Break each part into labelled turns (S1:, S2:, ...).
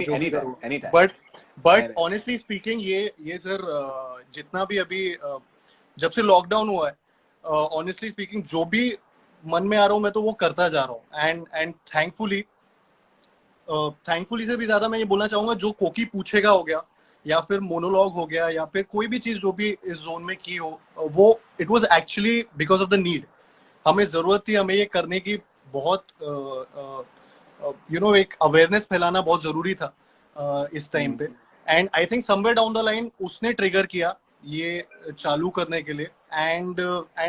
S1: जो भी
S2: Anytime,
S1: करो।
S2: anytime.
S1: बट ऑनेस्टली स्पीकिंग ये सर जितना भी अभी जब से लॉकडाउन हुआ है, ऑनेस्टली स्पीकिंग जो भी मन में आ रहा हूँ मैं तो वो करता जा रहा हूँ। एंड थैंकफुली से भी ज्यादा मैं ये बोलना चाहूंगा, जो कोकी पूछेगा हो गया या फिर मोनोलॉग हो गया या फिर कोई भी चीज जो भी इस जोन में की हो, वो it was actually because of the need. हमें जरूरत थी, हमें ये करने की बहुत एक अवेयरनेस फैलाना बहुत जरूरी था इस टाइम पे। And I think somewhere down the line उसने ट्रिगर किया ये चालू करने के लिए, and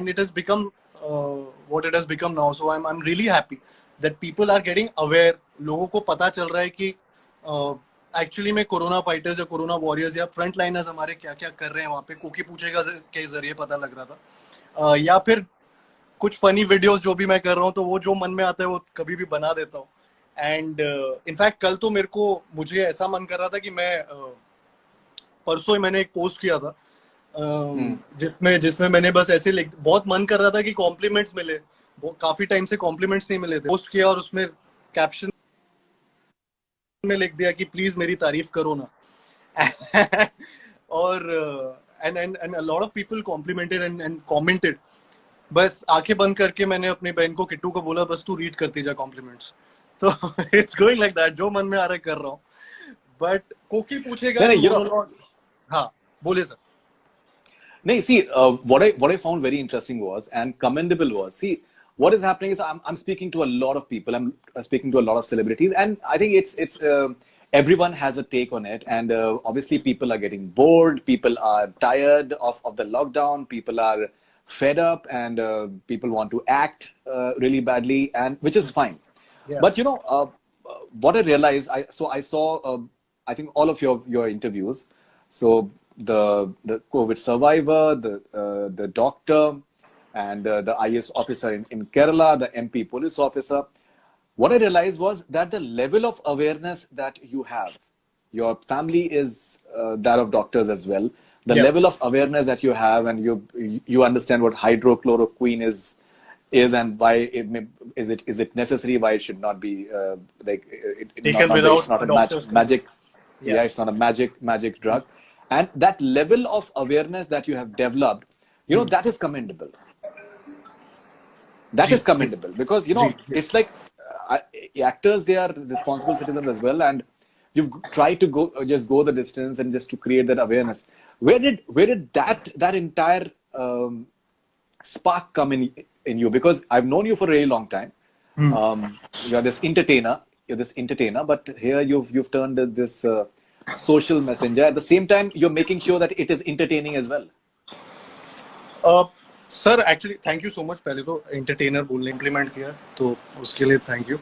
S1: it has become what it has become now. So I am really happy that people are getting aware. लोगों को पता चल रहा है कि एक्चुअली में कोरोना फाइटर्स या कोरोना वॉरियर्स या फ्रंट लाइनर्स हमारे क्या क्या कर रहे हैं वहाँ पे, कोकी पूछेगा के जरिए पता लग रहा था। या फिर कुछ फनी वीडियोस जो भी मैं कर रहा हूँ, तो वो जो मन में आता है वो कभी भी बना देता हूँ। एंड इनफैक्ट कल तो मुझे ऐसा मन कर रहा था कि मैं परसों ही मैंने एक पोस्ट किया था जिसमें मैंने बस ऐसे बहुत मन कर रहा था कि कॉम्प्लीमेंट्स मिले, वो काफी टाइम से कॉम्प्लीमेंट्स नहीं मिले थे। पोस्ट किया और उसमें कैप्शन में लिख दिया कि प्लीज मेरी तारीफ करो ना। और and a lot of people complimented and commented. बस आंखें बंद करके मैंने अपनी बहन को, किट्टू को बोला बस तू रीड करती जा कॉम्प्लीमेंट्स। तो इट्स गोइंग लाइक दैट, जो मन में आ रहा है कर रहा हूँ। बट कोकी पूछेगा
S2: नहीं,
S1: मोनोलॉग। हाँ बोले sir.
S2: No, see, what I found very interesting was, and commendable was, see, what is happening is I'm speaking to a lot of people. I'm speaking to a lot of celebrities, and I think it's everyone has a take on it, and obviously people are getting bored, people are tired of the lockdown, people are fed up, and people want to act really badly, and which is fine.
S1: Yeah.
S2: But what I realized, I saw I think all of your interviews. So the COVID survivor, the doctor, and the IAS officer in Kerala, the MP police officer. What I realized was that the level of awareness that you have, your family is that of doctors as well. The
S1: Yeah.
S2: level of awareness that you have, and you understand what hydrochloroquine is, and why is it necessary? Why it should not be
S1: Taken
S2: not that
S1: without
S2: it's not
S1: a
S2: a
S1: doctor's
S2: magic.
S1: Yeah.
S2: Yeah, it's not a magic drug. And that level of awareness that you have developed, that is commendable. That is commendable because it's like actors, they are responsible citizens as well, and you've tried to go the distance and just to create that awareness. Where did that entire spark come in you? Because I've known you for a really long time. You're this entertainer, but here you've turned this social messenger. At the same time, you're making sure that it is entertaining as well.
S1: Sir actually thank you so much. पहले तो entertainer बोलने implement किया तो उसके लिए thank you.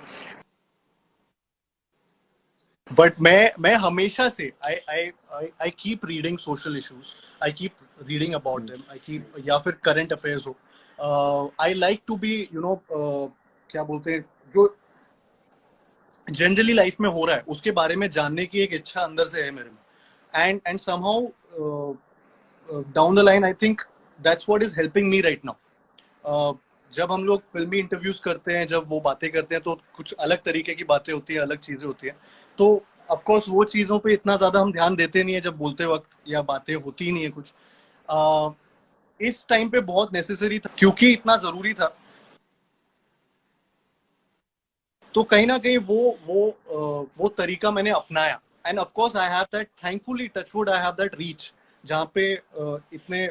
S1: But मैं हमेशा से I keep reading social issues, I keep reading about them, I keep, या फिर करंट अफेयर्स हो। आई लाइक टू बी क्या बोलते हैं, जो जनरली लाइफ में हो रहा है उसके बारे में जानने की एक इच्छा अंदर से है मेरे में। And somehow down the line I think that's what is helping me right now. जब हम लोग फिल्मी इंटरव्यूज करते हैं, जब वो बातें करते हैं, तो कुछ अलग तरीके की बातें होती हैं, अलग चीजें होती हैं। तो ऑफ कोर्स वो चीजों पे इतना ज्यादा हम ध्यान देते नहीं है जब बोलते वक्त, या बातें होती ही नहीं है कुछ। इस टाइम पे बहुत नेसेसरी था क्योंकि इतना जरूरी था। तो कहीं ना कहीं वो तरीका मैंने अपनाया। And of course I have that, thankfully touchwood I have that reach, जहाँ पे इतने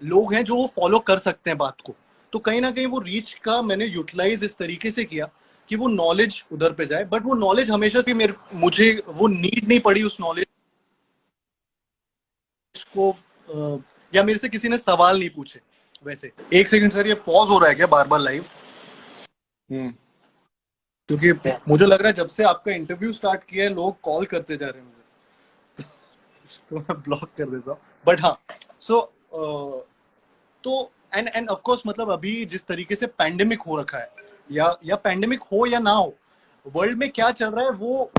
S1: लोग हैं जो फॉलो कर सकते हैं बात को। तो कहीं ना कहीं वो रीच का मैंने यूटिलाइज इस तरीके से किया कि वो नॉलेज उधर पे जाए। बट वो नॉलेज हमेशा से मुझे वो नीड नहीं पड़ी उस नॉलेज को, या मेरे से किसी ने सवाल नहीं पूछे। वैसे एक सेकंड सर, ये पॉज हो रहा है क्या बार बार लाइव? क्योंकि मुझे लग रहा है जब से आपका इंटरव्यू स्टार्ट किया है लोग कॉल करते जा रहे हैं मुझे। तो मैं ब्लॉक कर देता हूँ। बट हाँ, सो तो एंड ऑफ कोर्स मतलब अभी जिस तरीके से पैंडेमिक हो रखा है, या पैंडेमिक हो या ना हो, वर्ल्ड में क्या चल रहा है वो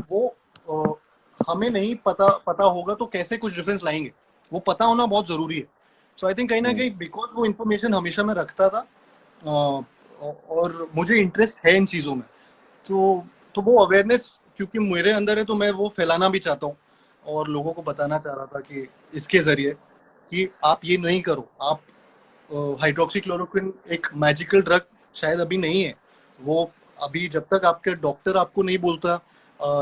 S1: हमें नहीं पता होगा तो कैसे कुछ डिफरेंस लाएंगे, वो पता होना बहुत जरूरी है। सो आई थिंक कहीं ना कहीं बिकॉज वो इन्फॉर्मेशन हमेशा मैं रखता था, और मुझे इंटरेस्ट है इन चीजों में, तो वो अवेयरनेस क्योंकि मेरे अंदर है तो मैं वो फैलाना भी चाहता हूँ और लोगों को बताना चाह रहा था कि इसके जरिए कि आप ये नहीं करो। आप हाइड्रोक्सीक्लोरोक्विन एक मैजिकल ड्रग शायद अभी नहीं है वो, अभी जब तक आपके डॉक्टर आपको नहीं बोलता,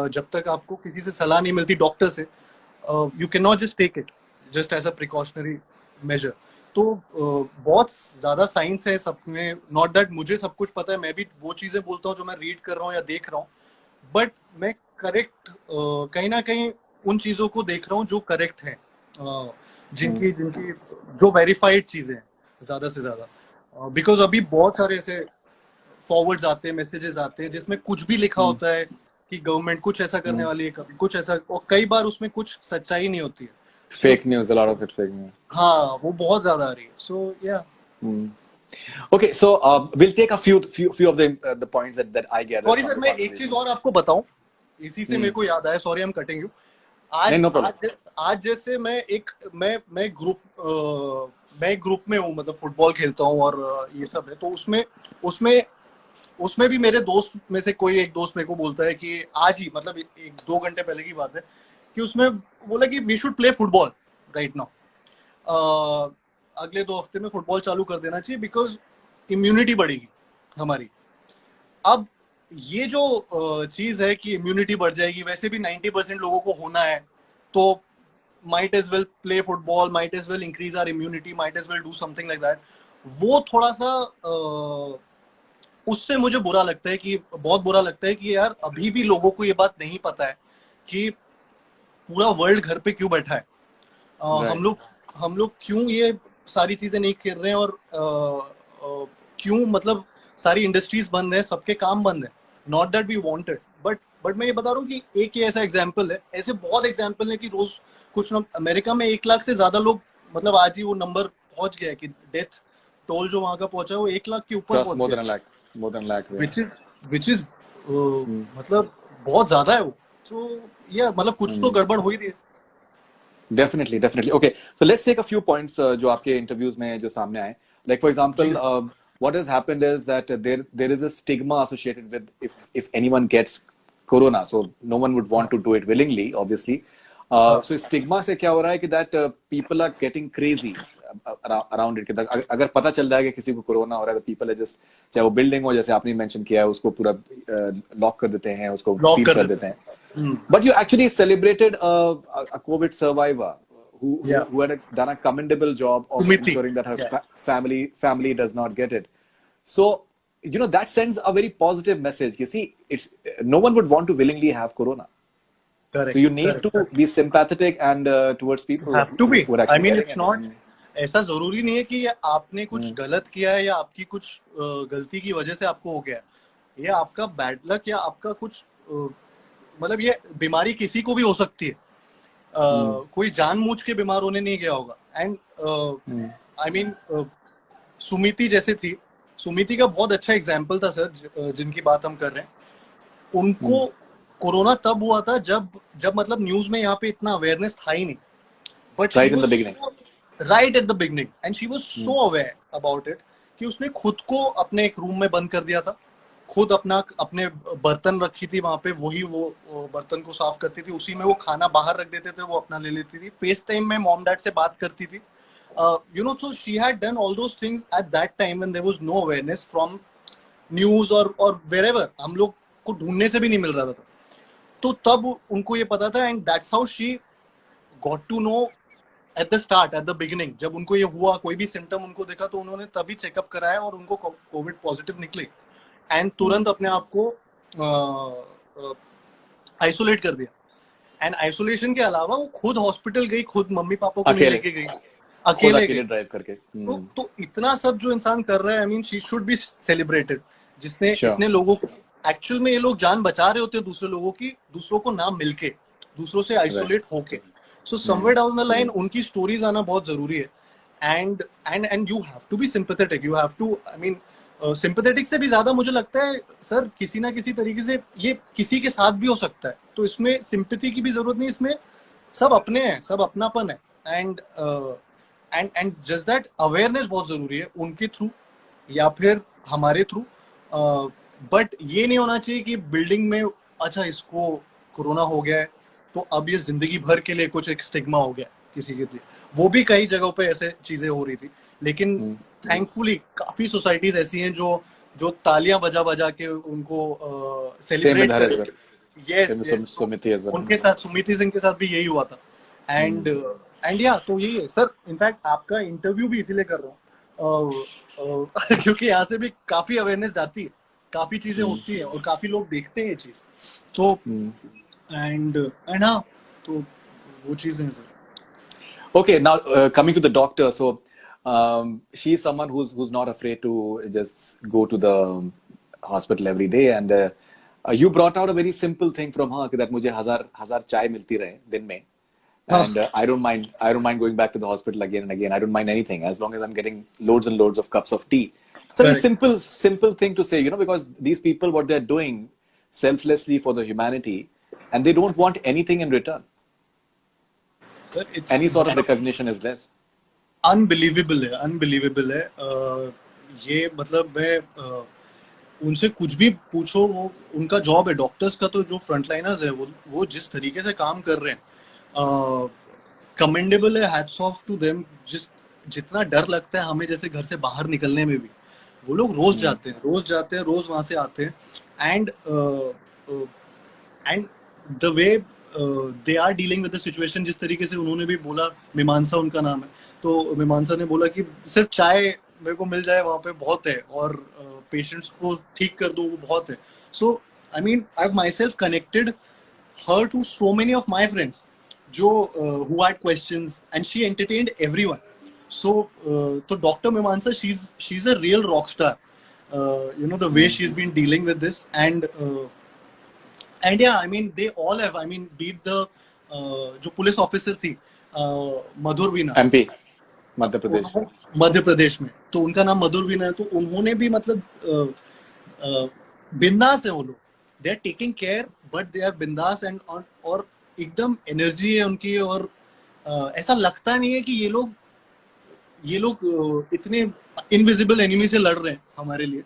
S1: जब तक आपको किसी से सलाह नहीं मिलती डॉक्टर से, you can not just take it just as a precautionary measure. तो बहुत ज्यादा साइंस है सब में, नॉट दैट मुझे सब कुछ पता है, मैं भी वो चीजें बोलता हूँ जो मैं रीड कर रहा हूँ या देख रहा हूँ, बट मैं करेक्ट कहीं ना कहीं उन चीजों को देख रहा हूँ जो करेक्ट है, जिनकी जिनकी जो वेरीफाइड चीजें हैं ज्यादा से ज्यादा। बिकॉज अभी बहुत सारे ऐसे फॉरवर्ड्स आते हैं, मैसेजेस आते हैं जिसमें कुछ भी लिखा होता है कि गवर्नमेंट कुछ ऐसा करने वाली है, कभी कुछ ऐसा, और कई बार उसमें कुछ सच्चाई नहीं होती है।
S2: Fake news, a lot of it fake news.
S1: हाँ, वो बहुत ज्यादा आ रही है। सो या
S2: Okay, so we'll take a few of the points that I gathered
S1: sorry
S2: from
S1: sir,
S2: the
S1: मैं एक चीज
S2: conversations.
S1: और आपको बताऊं, इसी से मेरे को याद आया, sorry I am cutting you.
S2: नहीं,
S1: आज
S2: no problem.
S1: आज जैसे मैं एक ग्रुप में हूँ, मतलब फुटबॉल खेलता हूँ और ये सब है, तो उसमें उसमें उसमें भी मेरे दोस्त में से कोई एक दोस्त मेरे को बोलता है कि आज ही, मतलब एक दो घंटे पहले की बात है, कि उसमें बोला कि we should play football right now, अगले 2 हफ्ते में फुटबॉल चालू कर देना चाहिए बिकॉज इम्यूनिटी बढ़ेगी हमारी। अब ये जो चीज है कि इम्यूनिटी बढ़ जाएगी, वैसे भी 90% लोगों को होना है, तो might as well play football, might as well increase our immunity, might as well do something like that. वो थोड़ा सा उससे मुझे बुरा लगता है, कि बहुत बुरा लगता है कि यार अभी भी लोगों को ये बात नहीं पता है कि पूरा वर्ल्ड घर पे क्यों बैठा है,
S2: Right.
S1: हम लोग क्यों ये सारी चीजें नहीं कर रहे हैं, और क्यों मतलब सारी इंडस्ट्रीज बंद है, सबके काम बंद है। Not that we wanted, but मैं ये बता रहा हूँ कि एक ही ऐसा एग्जांपल है, ऐसे बहुत एग्जांपल है कि रोज कुछ ना, अमेरिका में 1 लाख से ज्यादा लोग, मतलब आज ही वो नंबर पहुंच गया है कि डेथ टोल जो वहां का पहुंचा है वो 1 लाख के ऊपर
S2: Plus
S1: पहुंच
S2: more
S1: गया,
S2: than a lakh, more than a lakh. Yeah.
S1: Which is मतलब बहुत ज्यादा है वो। तो ये मतलब कुछ तो गड़बड़ हो ही रही है।
S2: Definitely, definitely. Okay, so let's take a few points जो आपके interviews में जो सामने आए. Like for example, what has happened is that there is a stigma associated with if anyone gets corona, so no one would want to do it willingly, obviously. So stigma से क्या हो रहा है कि that people are getting crazy around it. कि अगर पता चल जाए कि किसी को कोरोना हो रहा है, तो people are just, चाहे वो बिल्डिंग हो जैसे आपने मेंशन किया है, उसको पूरा लॉक कर देते हैं, उसको सील कर देते हैं. But you actually celebrated a COVID survivor who had done a commendable job of
S1: Sumiti.
S2: ensuring that her family does not get it. So, you know, that sends a very positive message. You see, it's no one would want to willingly have corona.
S1: Correct.
S2: So you need to be sympathetic and towards people
S1: Have to be.
S2: who are
S1: I
S2: actually
S1: mean,
S2: getting
S1: it's
S2: it.
S1: not. ऐसा जरूरी नहीं है कि ये आपने कुछ गलत किया है या आपकी कुछ गलती की वजह से आपको हो गया, ये आपका बैड लक या आपका कुछ मतलब ये बीमारी किसी को भी हो सकती है, कोई जानबूझ के बीमार होने नहीं गया होगा। एंड आई मीन सुमिति जैसे थी, सुमिति का बहुत अच्छा एग्जाम्पल था सर, जिनकी बात हम कर रहे हैं। उनको कोरोना तब हुआ था जब मतलब न्यूज में यहाँ पे इतना अवेयरनेस था ही नहीं, but
S2: Right in the beginning.
S1: Right at the beginning, and she was so aware about it कि उसने खुद को अपने एक रूम में बंद कर दिया था, खुद अपने बर्तन रखी थी वहां पे, वही वो बर्तन को साफ करती थी, उसी में वो खाना बाहर रख देते थे, वो अपना ले लेती थी, फेस टाइम में मॉम डैड से बात करती थी, you know. So she had done all those things at that time when there was no awareness from news और वेरेवर, हम लोग को ढूंढने से भी नहीं मिल रहा था। तो तब उनको ये पता था, and that's how she got to know at the start, at the beginning. जब उनको ये हुआ, कोई भी सिम्टम उनको देखा, तो उन्होंने तभी चेकअप कराया और उनको कोविड पॉजिटिव निकली, एंड तुरंत अपने आप को आइसोलेट कर दिया। एंड आइसोलेशन के अलावा वो खुद हॉस्पिटल गई, खुद मम्मी पापा को नहीं लेके गई, अकेले
S2: ड्राइव करके।
S1: तो इतना सब जो इंसान कर रहा है, I mean she should be celebrated, जिसने इतने लोगों को, एक्चुअल में ये लोग जान बचा रहे होते हैं दूसरे लोगों की, दूसरों को ना मिलके, दूसरों से आइसोलेट होके। So somewhere down the line उनकी स्टोरीज आना बहुत जरूरी है, and you have to be sympathetic, you have to, I mean sympathetic से भी ज्यादा मुझे लगता है सर, किसी ना किसी तरीके से ये किसी के साथ भी हो सकता है, तो इसमें सिंपैथी की भी जरूरत नहीं, इसमें सब अपने हैं, सब अपनापन है, एंड जस्ट दैट अवेयरनेस बहुत जरूरी है, उनके थ्रू या फिर हमारे थ्रू। बट ये नहीं होना चाहिए कि बिल्डिंग में अच्छा इसको कोरोना हो गया है तो अब ये जिंदगी भर के लिए कुछ एक स्टिग्मा हो गया किसी के लिए, वो भी कई जगहों पे ऐसे चीजें हो रही थी। लेकिन थैंकफुली काफी सोसाइटीज ऐसी हैं जो जो तालियां बजा बजा के उनको
S2: Same with
S1: सेलिब्रेट
S2: her
S1: कर
S2: as well.
S1: Yes
S2: Same with
S1: yes
S2: Sumiti as well.
S1: उनके साथ सुमिति सिंह के साथ भी यही हुआ था। एंड एंड या तो यही है सर, इनफैक्ट आपका इंटरव्यू भी इसीलिए कर रहा हूँ क्योंकि यहाँ से भी काफी अवेयरनेस जाती है, काफी चीजें होती है और काफी लोग देखते हैं ये चीज तो एंड हाँ तो वो चीजें हैं sir.
S2: Okay, now coming to the doctor, so she's someone who's not afraid to just go to the hospital every day, and you brought out a very simple thing from her that मुझे हजार चाय मिलती रहे दिन में, and I don't mind going back to the hospital again and again. I don't mind anything as long as I'm getting loads and loads of cups of tea. It's a very simple thing to say, you know, because these people, what they're doing selflessly for the humanity, and they don't want anything in return.
S1: Sir, it's
S2: Any sort of recognition is less.
S1: Unbelievable है ये मतलब मैं उनसे कुछ भी पूछो, वो उनका जॉब है, डॉक्टर्स का तो जो फ्रंटलाइनर्स है वो जिस तरीके से काम कर रहे हैं कमेंडेबल है, हैट्स ऑफ टू देम। जितना डर लगता है हमें जैसे घर से बाहर निकलने में भी, वो लोग रोज जाते हैं रोज वहां से आते हैं and the way they are dealing with the situation. जिस तरीके से उन्होंने भी बोला, मीमांसा उनका नाम है, तो मीमांसा ने बोला कि सिर्फ चाय मेरे को मिल जाए वहां पे बहुत है और पेशेंट्स को ठीक कर दो वो बहुत है। So I mean I have myself connected her to so many of my friends जो who had questions and she entertained everyone. So तो Dr. Mimamsa, she's a real rock star. You know the way she's been dealing with this and yeah, I mean they all have, I mean beat the जो police officer थी मधुर Veena
S2: MP Madhya Pradesh में,
S1: तो उनका नाम मधुर वीना है, तो उन्होंने भी मतलब बिंदास है वो लोग, they are taking care but they are बिंदास एंड और एकदम एनर्जी है उनकी और ऐसा लगता नहीं है कि ये लोग इतने इनविजिबल एनिमी से लड़ रहे हैं हमारे लिए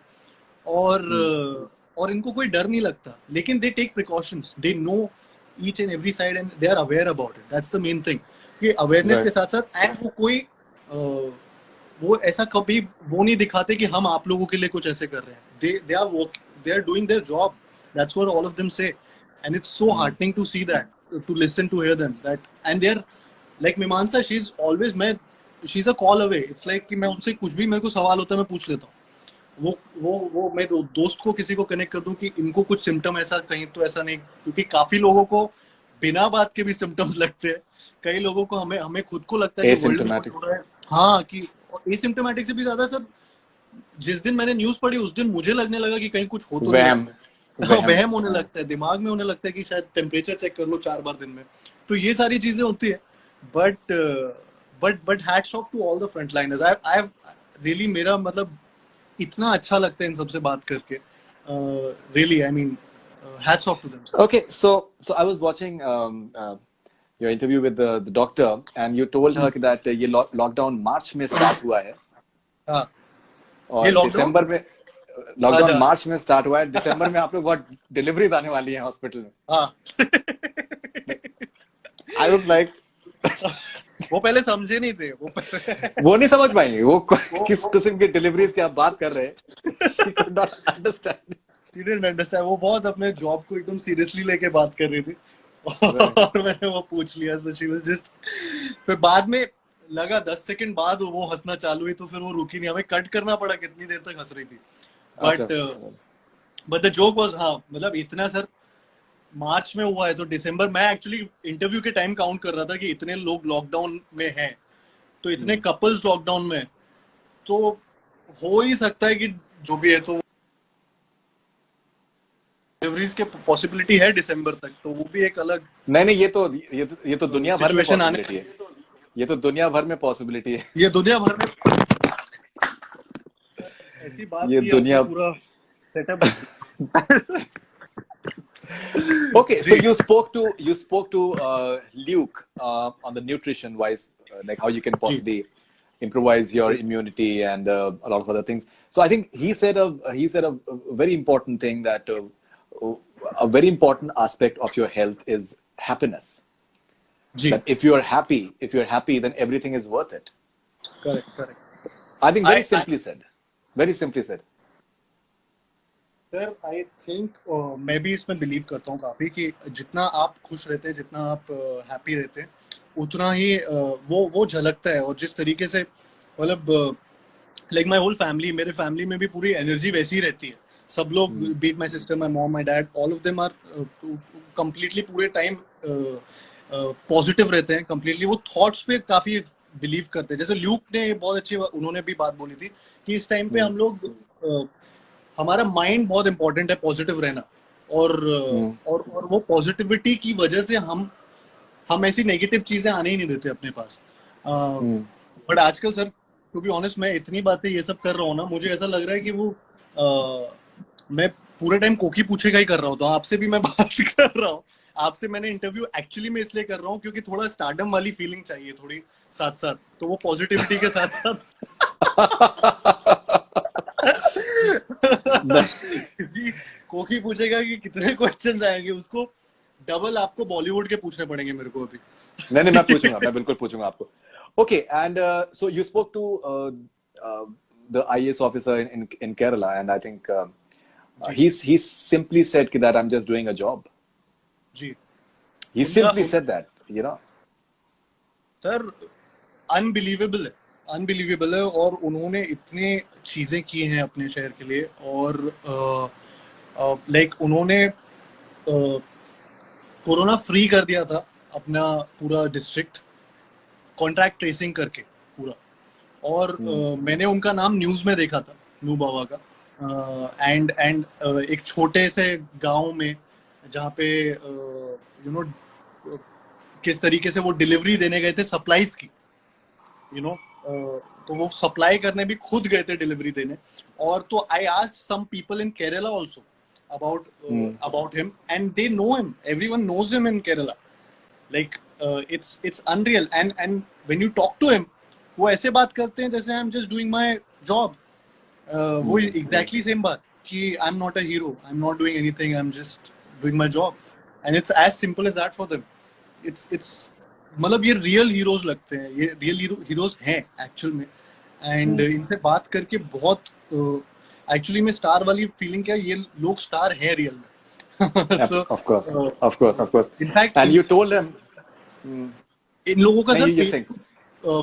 S1: और इनको कोई डर नहीं लगता, लेकिन they take precautions, they know each and every side and they are aware about it. That's the main thing कि अवेयरनेस के साथ साथ एंड वो कोई वो ऐसा कभी वो नहीं दिखाते कि हम आप लोगों के लिए कुछ ऐसे कर रहे हैं। they are doing their job. That's what all of them say, and it's so heartening to see that, to listen to hear them that, and they're like Mimamsa, she's always she's a call away. It's like कि मैं उनसे कुछ भी मेरे को सवाल होता है मैं पूछ लेता हूँ, वो मैं दोस्त को किसी को कनेक्ट कर दूं कि इनको कुछ सिम्टम ऐसा कहीं तो ऐसा नहीं, क्योंकि काफी लोगों को बिना बात के भी सिम्टम्स लगते हैं, कई लोगों को हमें खुद को लगता है कि वर्ल्ड हाँ कि एसिम्टोमेटिक से भी ज्यादा सर। जिस दिन मैंने न्यूज पढ़ी उस दिन मुझे लगने लगा कि कहीं कुछ हो तो वहम होने लगता है, दिमाग में होने लगता है कि शायद टेम्परेचर चेक कर लो 4 बार दिन में, तो ये सारी चीजें होती है। But hats off to all the frontliners. I really, मेरा मतलब इतना अच्छा लगता है इन सबसे बात करके, really I mean hats off to them.
S2: Okay, so I was watching your interview with the doctor, and you told her that ये लॉकडाउन मार्च में स्टार्ट हुआ है।
S1: हाँ।
S2: और दिसंबर में लॉकडाउन मार्च में स्टार्ट हुआ है, दिसंबर में आप लोग बहुत डिलीवरीज आने वाली हैं हॉस्पिटल में।
S1: हाँ।
S2: I was like
S1: वो पहले समझे नहीं थे,
S2: वो नहीं समझ पाएंगे वो किस किस्म की डिलीवरीज की आप बात कर रहे हैं। She could not understand.
S1: She didn't understand. वो बहुत अपने जॉब को एकदम सीरियसली लेके बात कर रही थी और मैंने वो पूछ लिया, so she was just, फिर बाद में लगा 10 सेकंड बाद वो हंसना चालू हुई, तो फिर वो रुकी नहीं, हमें कट करना पड़ा कितनी देर तक हंस रही थी। बट द जोक वाज, हाँ मतलब इतना सर मार्च में हुआ है तो दिसंबर, मैं एक्चुअली इंटरव्यू के टाइम काउंट कर रहा था कि इतने लोग लॉकडाउन में हैं, तो इतने कपल्स लॉकडाउन में, तो हो ही सकता है कि जो भी है, तो डिलीवरीज के पॉसिबिलिटी है दिसंबर तक, तो वो भी एक अलग
S2: नहीं ये तो दुनिया भर में पॉसिबिलिटी है, ये तो दुनिया भर में पॉसिबिलिटी है,
S1: ये दुनिया भर में ऐसी बात,
S2: ये दुनिया
S1: पूरा setup.
S2: Okay, so you spoke to Luke on the nutrition wise, like how you can possibly improvise your immunity and a lot of other things. So I think he said a very important thing that a very important aspect of your health is happiness.
S1: जी,
S2: That if you're happy, then everything is worth it.
S1: Correct
S2: I think very
S1: I
S2: simply said. Very simply said.
S1: Sir I think मैं भी इसमें believe करता हूँ काफी कि जितना आप खुश रहते हैं, जितना आप हैप्पी रहते हैं, उतना ही वो झलकता है। और जिस तरीके से मतलब लाइक माय होल फैमिली, मेरे फैमिली में भी पूरी एनर्जी वैसी ही रहती है। सब लोग, be it my sister, my mom, my dad, all of them are completely पूरे टाइम पॉजिटिव रहते हैं। कंप्लीटली वो थॉट्स पे काफी बिलीव करते हैं। जैसे ल्यूक ने बहुत अच्छी उन्होंने भी बात बोली थी कि इस टाइम पे हम लोग हमारा माइंड बहुत इंपॉर्टेंट है, पॉजिटिव रहना। और वो पॉजिटिविटी की वजह से हम ऐसी नेगेटिव चीजें आने ही नहीं देते अपने पास। बट आजकल सर, टू बी ऑनेस्ट, मैं इतनी बातें ये सब कर रहा हूँ ना, मुझे ऐसा लग रहा है कि वो मैं पूरे टाइम कोकी पूछेगा ही कर रहा हूँ। तो आपसे भी मैं बात कर रहा हूँ। आपसे मैंने इंटरव्यू एक्चुअली में इसलिए कर रहा हूँ क्योंकि थोड़ा स्टारडम वाली फीलिंग चाहिए थोड़ी साथ साथ, तो वो पॉजिटिविटी के साथ साथ कोकी पूछेगा कि कितने क्वेश्चंस आएंगे, उसको डबल आपको बॉलीवुड के पूछने पड़ेंगे मेरे को अभी।
S2: नहीं, मैं पूछूंगा, मैं बिल्कुल पूछूंगा आपको. Okay, and so you spoke to the IAS officer in Kerala, and I think he simply said that I'm just doing a job.
S1: जी,
S2: He simply said that, you know.
S1: Sir unbelievable है। और उन्होंने इतने चीजें की हैं अपने शहर के लिए। और लाइक उन्होंने कोरोना फ्री कर दिया था अपना पूरा डिस्ट्रिक्ट, कॉन्ट्रैक्ट ट्रेसिंग करके पूरा। और मैंने उनका नाम न्यूज में देखा था, नू बाबा का। एंड एक छोटे से गांव में जहाँ पे यू नो किस तरीके से वो डिलीवरी देने गए थे सप्लाईज की, यू नो। तो वो सप्लाई करने भी खुद गए थे, डिलीवरी देने। और तो I asked some people in Kerala also about him, and they know him. Everyone knows him in Kerala. Like it's unreal. And when you talk to him, वो ऐसे बात करते हैं जैसे I'm just doing my job. वो exactly same बात कि I'm not a hero, I'm not doing anything, I'm just doing my job. And it's as simple as that for them. It's मतलब ये रियल हीरोज लगते हैं, ये real heroes हैं actual में। एंड इनसे बात करके बहुत एक्चुअली में स्टार वाली फीलिंग क्या, ये लोग स्टार हैं रियल में। So,
S2: of course.
S1: In fact,
S2: And you told him.
S1: इन लोगों का
S2: नहीं,
S1: सर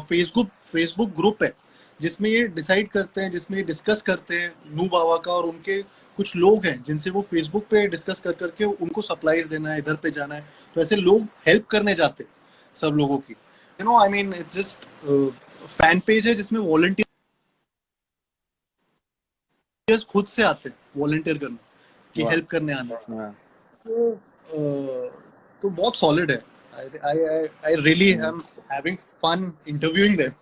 S1: फेसबुक ग्रुप है जिसमें ये डिसाइड करते हैं, जिसमें ये डिस्कस करते हैं नू बाबा का। और उनके कुछ लोग हैं जिनसे वो फेसबुक पे डिस्कस कर करके उनको सप्लाईज देना है, इधर पे जाना है। तो ऐसे लोग हेल्प करने जाते हैं सब लोगों की, you know. I mean it's just fan page है जिसमें वॉलंटियर्स खुद से आते हैं वॉलंटियर करने की, हेल्प करने आना। तो बहुत सॉलिड है। I really am having fun interviewing them.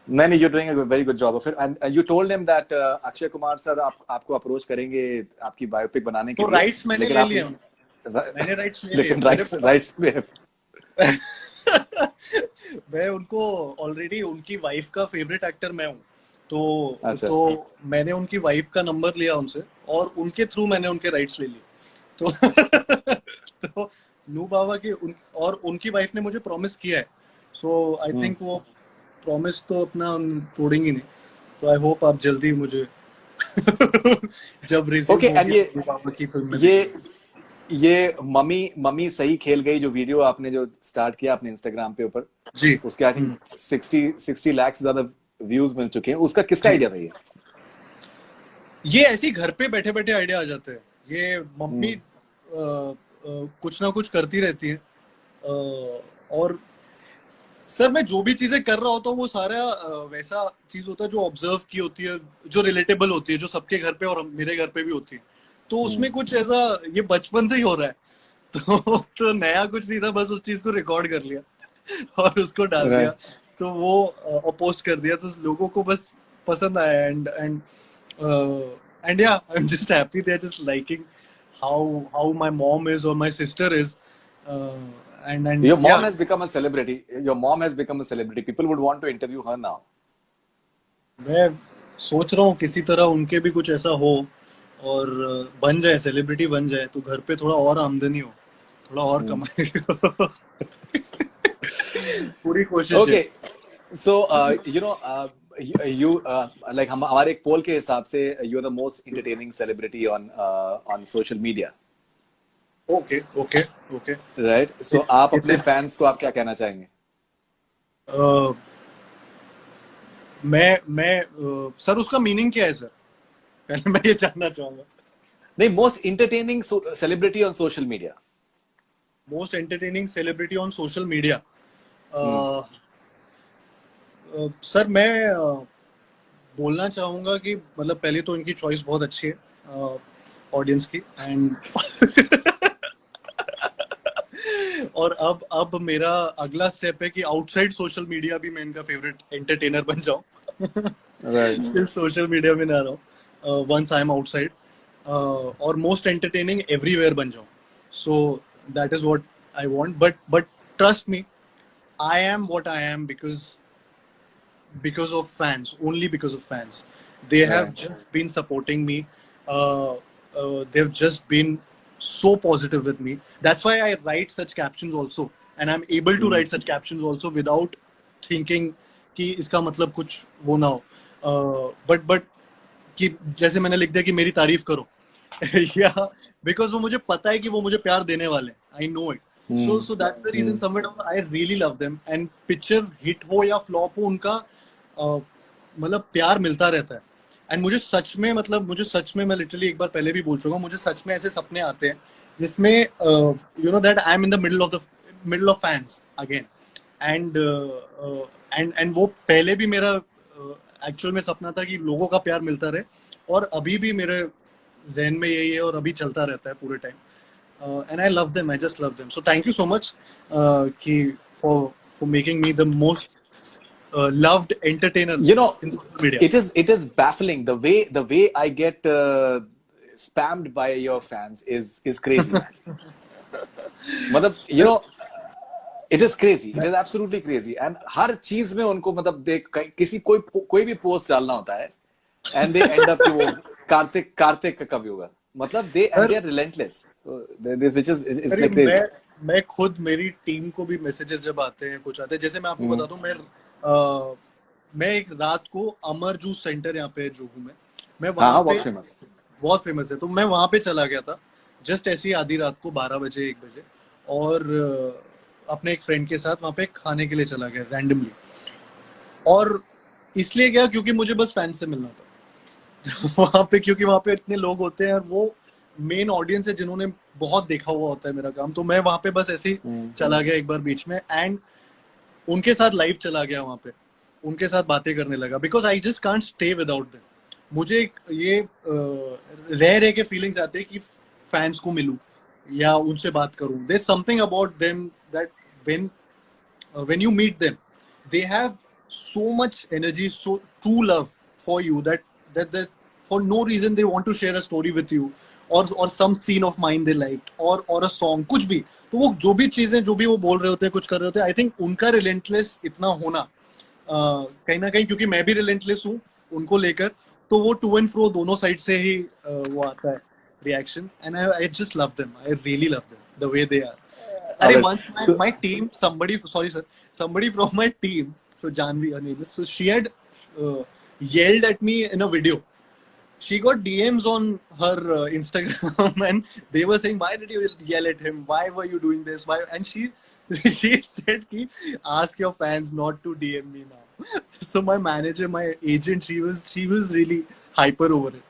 S2: नहीं, you're doing a very good job of it. And you told him that Akshay Kumar sir आपको अप्रोच करेंगे आपकी बायोपिक बनाने के
S1: तो
S2: लिए।
S1: राइट्स मैंने ले लिए, मैंने राइट्स ले लिए।
S2: लेकिन राइट्स में
S1: मैं उनको ऑलरेडी, उनकी वाइफ का फेवरेट एक्टर मैं हूँ।
S2: अच्छा।
S1: तो मैंने उनकी वाइफ का नंबर लिया उनसे, और उनके थ्रू मैंने उनके राइट्स ले लिए। तो नू बाबा की और उनकी वाइफ ने मुझे प्रॉमिस किया है। सो आई थिंक वो प्रॉमिस तो अपना तोड़ेंगी नहीं। तो आई होप आप जल्दी मुझे जब रिज्यूम नू बाबा की फिल्म में
S2: ये मम्मी सही खेल गई जो वीडियो आपने जो स्टार्ट किया अपने इंस्टाग्राम पे ऊपर
S1: जी,
S2: उसके आई थिंक 60 लाख से ज्यादा व्यूज मिल चुके हैं। उसका किसका आइडिया था
S1: ये ऐसे ही घर पे बैठे बैठे आइडिया आ जाते हैं। ये मम्मी कुछ ना कुछ करती रहती है। और सर मैं जो भी चीजें कर रहा होता हूँ वो सारा वैसा चीज होता है जो ऑब्जर्व की होती है, जो रिलेटेबल होती है, जो सबके घर पे और मेरे घर पे भी होती है। तो उसमें कुछ ऐसा ये बचपन से ही हो रहा है। तो नया कुछ नहीं था, बस उस चीज को रिकॉर्ड कर लिया और उसको डाल दिया। तो वो पोस्ट कर दिया, तो लोगों को बस पसंद आया। And yeah I am just happy they are just liking how my mom is or my sister is. And
S2: So your mom has become a celebrity. Your mom has become a celebrity. People would want to interview her now.
S1: मैं सोच रहा हूँ किसी तरह उनके भी कुछ ऐसा हो और बन जाए, सेलिब्रिटी बन जाए, तो घर पे थोड़ा और आमदनी हो, थोड़ा और कमाए। पूरी कोशिश है।
S2: Okay, so you like हमारे एक पोल के हिसाब से you are the most entertaining celebrity on social media,
S1: okay okay okay.
S2: right? So आप अपने फैंस को आप क्या कहना चाहेंगे?
S1: मैं सर, उसका मीनिंग क्या है सर? पहले मैं ये जानना चाहूंगा।
S2: नहीं, most entertaining celebrity on social media.
S1: Most entertaining celebrity on social media. Sir मैं बोलना चाहूंगा कि मतलब पहले तो इनकी चॉइस बहुत अच्छी है ऑडियंस की, एंड और अब मेरा अगला स्टेप है कि आउटसाइड सोशल मीडिया भी मैं इनका फेवरेट एंटरटेनर बन जाऊं।
S2: Right.
S1: सिर्फ सोशल मीडिया में ना रहो, वंस आई एम आउटसाइड, और मोस्ट एंटरटेनिंग एवरीवेयर बन जाऊं। So that is what I want, but trust me, I am what I am because of fans, only because of fans. They have
S2: Right.
S1: just been supporting me. They've just been so positive with me. That's why I write such captions also, and I'm able to write such captions also without thinking कि इसका मतलब कुछ वो ना हो, but कि जैसे मैंने लिख दिया कि मेरी तारीफ करो, या because वो मुझे पता है कि वो मुझे प्यार देने वाले हैं, I know it. So that's the reason somewhere down I really love them, and picture hit हो या flop हो, उनका मतलब प्यार मिलता रहता है। एंड मुझे सच में मैं लिटरली एक बार पहले भी बोल चुका हूँ, मुझे सच में ऐसे सपने आते हैं जिसमें you know that I am in the middle of fans again, and वो पहले भी मेरा एक्चुअल में सपना था कि लोगों का प्यार मिलता रहे, और अभी भी मेरे जहन में यही है और अभी चलता रहता है पूरे time. And I love them. I just love them. So thank you so much, for making me the most loved entertainer
S2: You know,
S1: in social media.
S2: it is baffling the way I get spammed by your fans is crazy, man. मतलब you know, it is crazy. It is absolutely crazy. And हर चीज में उनको मतलब देख किसी कोई भी post डालना होता है, and they end up कि वो कार्तिक का कभी होगा, मतलब they are relentless. Which is it's like crazy.
S1: मैं खुद, मेरी टीम को भी मैसेजेस जब आते हैं, कुछ आते हैं, जैसे मैं आपको बता दूं, मैं एक रात को अमर जूस सेंटर यहाँ पे जो हूँ मैं वहाँ पे बहुत फेमस है, तो मैं वहाँ पे चला गया था जस्ट ऐसी आधी रात को 12 बजे 1 बजे, और अपने एक फ्रेंड के साथ वहाँ पे खाने के लिए चला गया रैंडमली, और इसलिए गया क्योंकि मुझे बस फैंस से मिलना था वहाँ पे, क्योंकि वहाँ पे इतने लोग होते हैं और वो मेन ऑडियंस है जिन्होंने बहुत देखा हुआ होता है मेरा काम, तो मैं वहाँ पे बस ऐसे ही चला गया एक बार बीच में, एंड उनके साथ लाइव चला गया वहाँ पे, उनके साथ बातें करने लगा, because I just can't stay without them. मुझे ये रह के फीलिंग्स आते हैं कि फैंस को मिलूं या उनसे बात करूं। There is something about them that when you meet them, they have so much energy, so true love for you, that for no reason they want to share a story with you, or some scene of mine they liked, or a song, कुछ भी, तो वो जो भी चीजें, जो भी वो बोल रहे होते हैं, कुछ कर रहे होते हैं, आई थिंक उनका रिलेंटलेस इतना होना कहीं ना कहीं, क्योंकि मैं भी रिलेंटलेस हूँ उनको लेकर, तो वो टू एंड फ्रो दोनों साइड से ही वो आता है reaction, and I just love them, I really love them the way they are. Once my team, somebody from my team, so Janvi, her name is, so she had yelled at me in a video. She got DMs on her Instagram and they were saying, why did you yell at him? Why were you doing this? Why? And she said ki, ask your fans not to DM me now. So my manager, my agent, she was really hyper over it.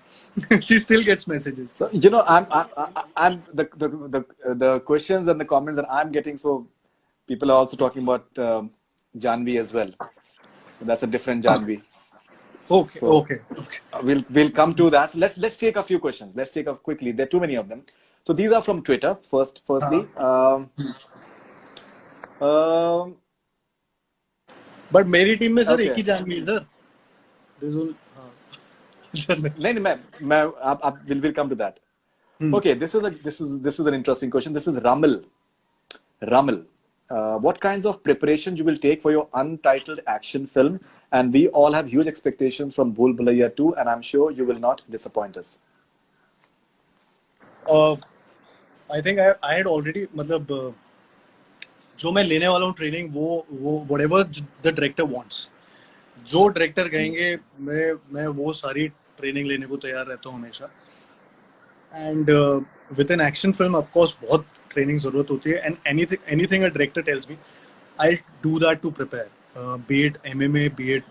S1: She still gets messages.
S2: So, you know, I'm the questions and the comments that I'm getting. So people are also talking about Janvi as well. That's a different Janvi.
S1: Okay.
S2: So,
S1: okay.
S2: We'll come to that. So let's take a few questions. Let's take up quickly. There are too many of them. So these are from Twitter. Firstly.
S1: But मेरी team में sir एक ही जानवी है sir.
S2: नहीं मैं आप will come to that. Okay, this is an interesting question. This is Ramal. What kinds of preparation you will take for your untitled action film? And we all have huge expectations from Bhool Bhulaiya 2, and I'm sure you will not disappoint us.
S1: I think I had already मतलब जो मैं लेने वाला हूँ training वो whatever the director wants, जो director कहेंगे मैं वो सारी ट्रेनिंग लेने को तैयार रहता हूँ हमेशा. And with an action film of course बहुत ट्रेनिंग जरूरत होती है. And anything a director tells me I do that to prepare, be it MMA, be it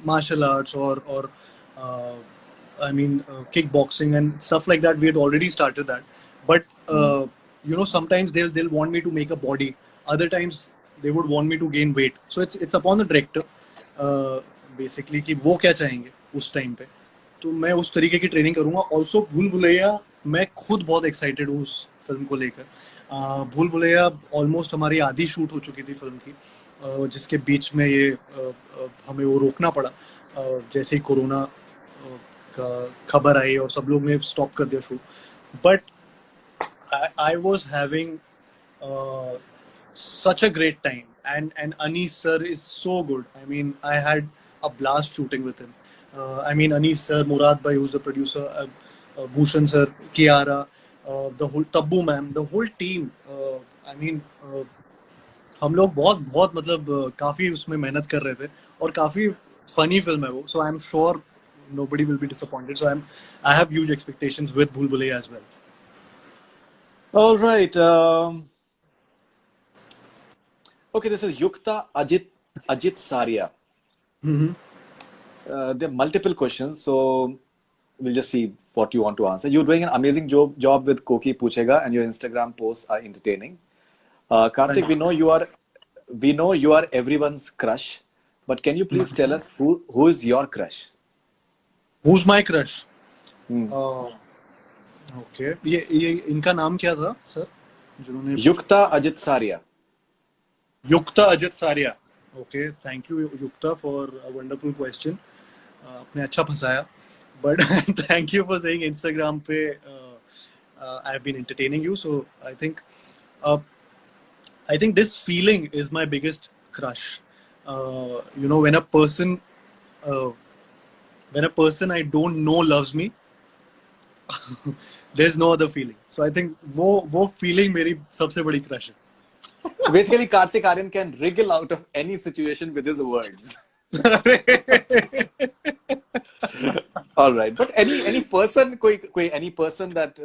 S1: martial arts or I mean kickboxing and stuff like that. We had already started that, but sometimes they'll want me to make a body. Other times they would want me to gain weight. So it's upon the director basically कि वो क्या चाहेंगे उस time पे. तो मैं उस तरीके की ट्रेनिंग करूंगा. ऑल्सो भूल भुलैया मैं खुद बहुत एक्साइटेड हूँ उस फिल्म को लेकर. भूल भुलैया ऑलमोस्ट हमारी आधी शूट हो चुकी थी फिल्म की, जिसके बीच में ये हमें वो रोकना पड़ा जैसे ही कोरोना का खबर आई और सब लोग ने स्टॉप कर दिया shoot. But I was having such a great time, and Anis sir is so good. I mean, I had a blast shooting with him. I mean, Anis sir, Murad bhai who's the producer, Bhushan sir, Kiara, the whole Tabbu ma'am, the whole team. I mean, हम लोग बहुत बहुत मतलब काफी उसमें मेहनत कर रहे थे और काफी फनी फिल्म है वो. So I am sure nobody will be disappointed. So I have huge expectations with Bhool Bhulaiya as well.
S2: All right. Okay, this is Yukta Ajit Saria. There are multiple questions, so we'll just see what you want to answer. You're doing an amazing job with Koki Puchega, and your Instagram posts are entertaining. Karthik, we know you are everyone's crush, but can you please tell us who is your crush?
S1: Who's my crush? Okay. ये इनका नाम क्या था sir जिन्होंने?
S2: युक्ता अजित सारिया.
S1: युक्ता अजित सारिया. Okay, thank you Yukta for a wonderful question. आपने अच्छा फंसाया. But thank you for saying Instagram पे I've been entertaining you. So I think this feeling is my biggest crush. When a person I don't know loves me, there's no other feeling. So I think वो feeling मेरी सबसे बड़ी crush है.
S2: So basically, Karthik Aaryan can wriggle out of any situation with his words. All right, but any person, कोई any person that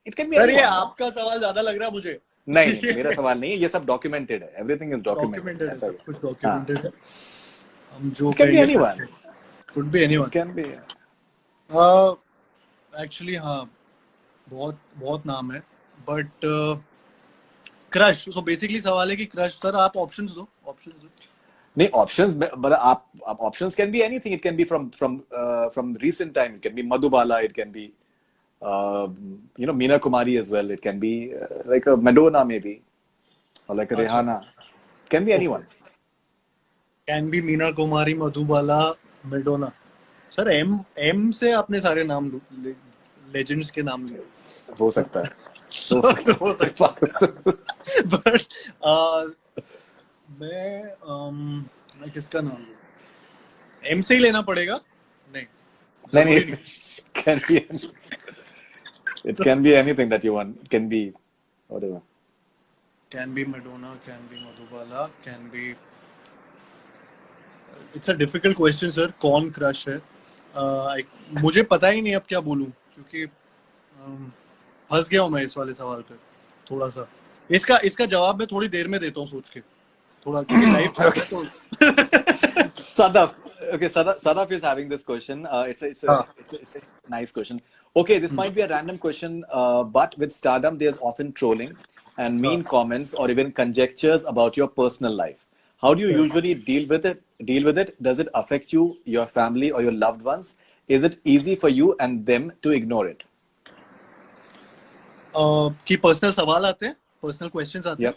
S2: it can be.
S1: अरे आपका सवाल ज़्यादा लग रहा है मुझे.
S2: नहीं, मेरा सवाल नहीं है. ये सब documented है. Everything is documented.
S1: सब कुछ documented है. हम जो
S2: It can be anyone.
S1: Could be anyone.
S2: It can be.
S1: Actually हाँ, बहुत नाम है. But crush. So basically सवाल है कि क्रश. सर आप ऑप्शंस दो.
S2: नहीं, options, but options can be anything. It can be from recent time. It can be Madhubala. It can be Meena Kumari as well. It can be like a Madonna maybe, or like a Rihanna. It can be anyone.
S1: Can be Meena Kumari, Madhubala, Madonna. Sir M से आपने सारे नाम legends के नाम लिए.
S2: हो सकता है.
S1: But मैं किसका नाम लूं? M से ही लेना पड़ेगा? नहीं.
S2: It can be anything that you want. It can be whatever.
S1: Can be Madonna, can be Madhubala, can be. It's a difficult question, sir. कौन crush है? मुझे पता ही नहीं अब क्या बोलूं, क्योंकि फंस गया हूं मैं इस वाले सवाल पे थोड़ा सा. इसका जवाब मैं थोड़ी देर में देता हूं सोच के. थोड़ा क्योंकि live.
S2: Sadaf. Okay, Sadaf is having this question. It's a nice question. Okay, this might be a random question, but with stardom, there's often trolling and mean comments or even conjectures about your personal life. How do you usually deal with it? Does it affect you, your family, or your loved ones? Is it easy for you and them to ignore it?
S1: कि personal सवाल आते हैं, personal questions आते हैं.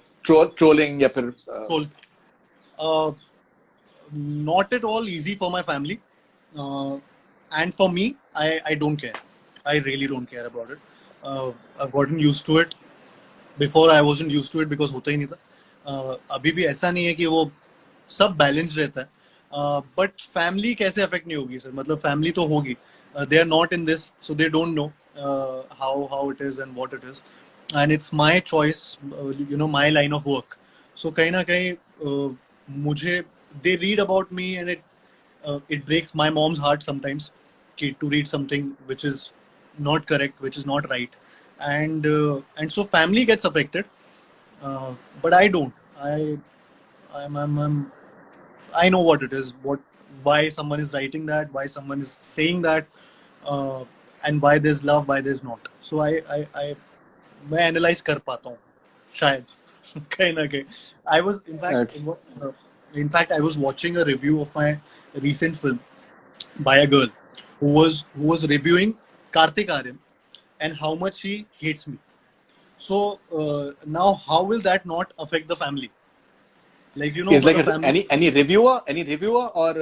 S2: Trolling या फिर
S1: not at all easy for my family, and for me, I don't care. I really don't care about it. I've gotten used to it. Before I wasn't used to it because होता ही नहीं था. अभी भी ऐसा नहीं है कि वो सब बैलेंस रहता है. बट फैमिली कैसे अफेक्ट नहीं होगी सर? मतलब फैमिली तो होगी. They are not in this, so they don't know. how it is and what it is, and it's my choice, my line of work. So कहीं ना कहीं मुझे they read about me, and it breaks my mom's heart sometimes to read something which is not correct, which is not right, and so family gets affected, but I don't. I'm I know what it is, why someone is writing that, why someone is saying that, uh, and why there's love, why there's not. So I मैं analyse कर पाता हूँ शायद कहीं ना कहीं. I was
S2: Okay.
S1: in fact I was watching a review of my recent film by a girl who was reviewing Kartik Aryan and how much he hates me. So now how will that not affect the family? Like
S2: Is
S1: for
S2: like
S1: the family.
S2: any reviewer or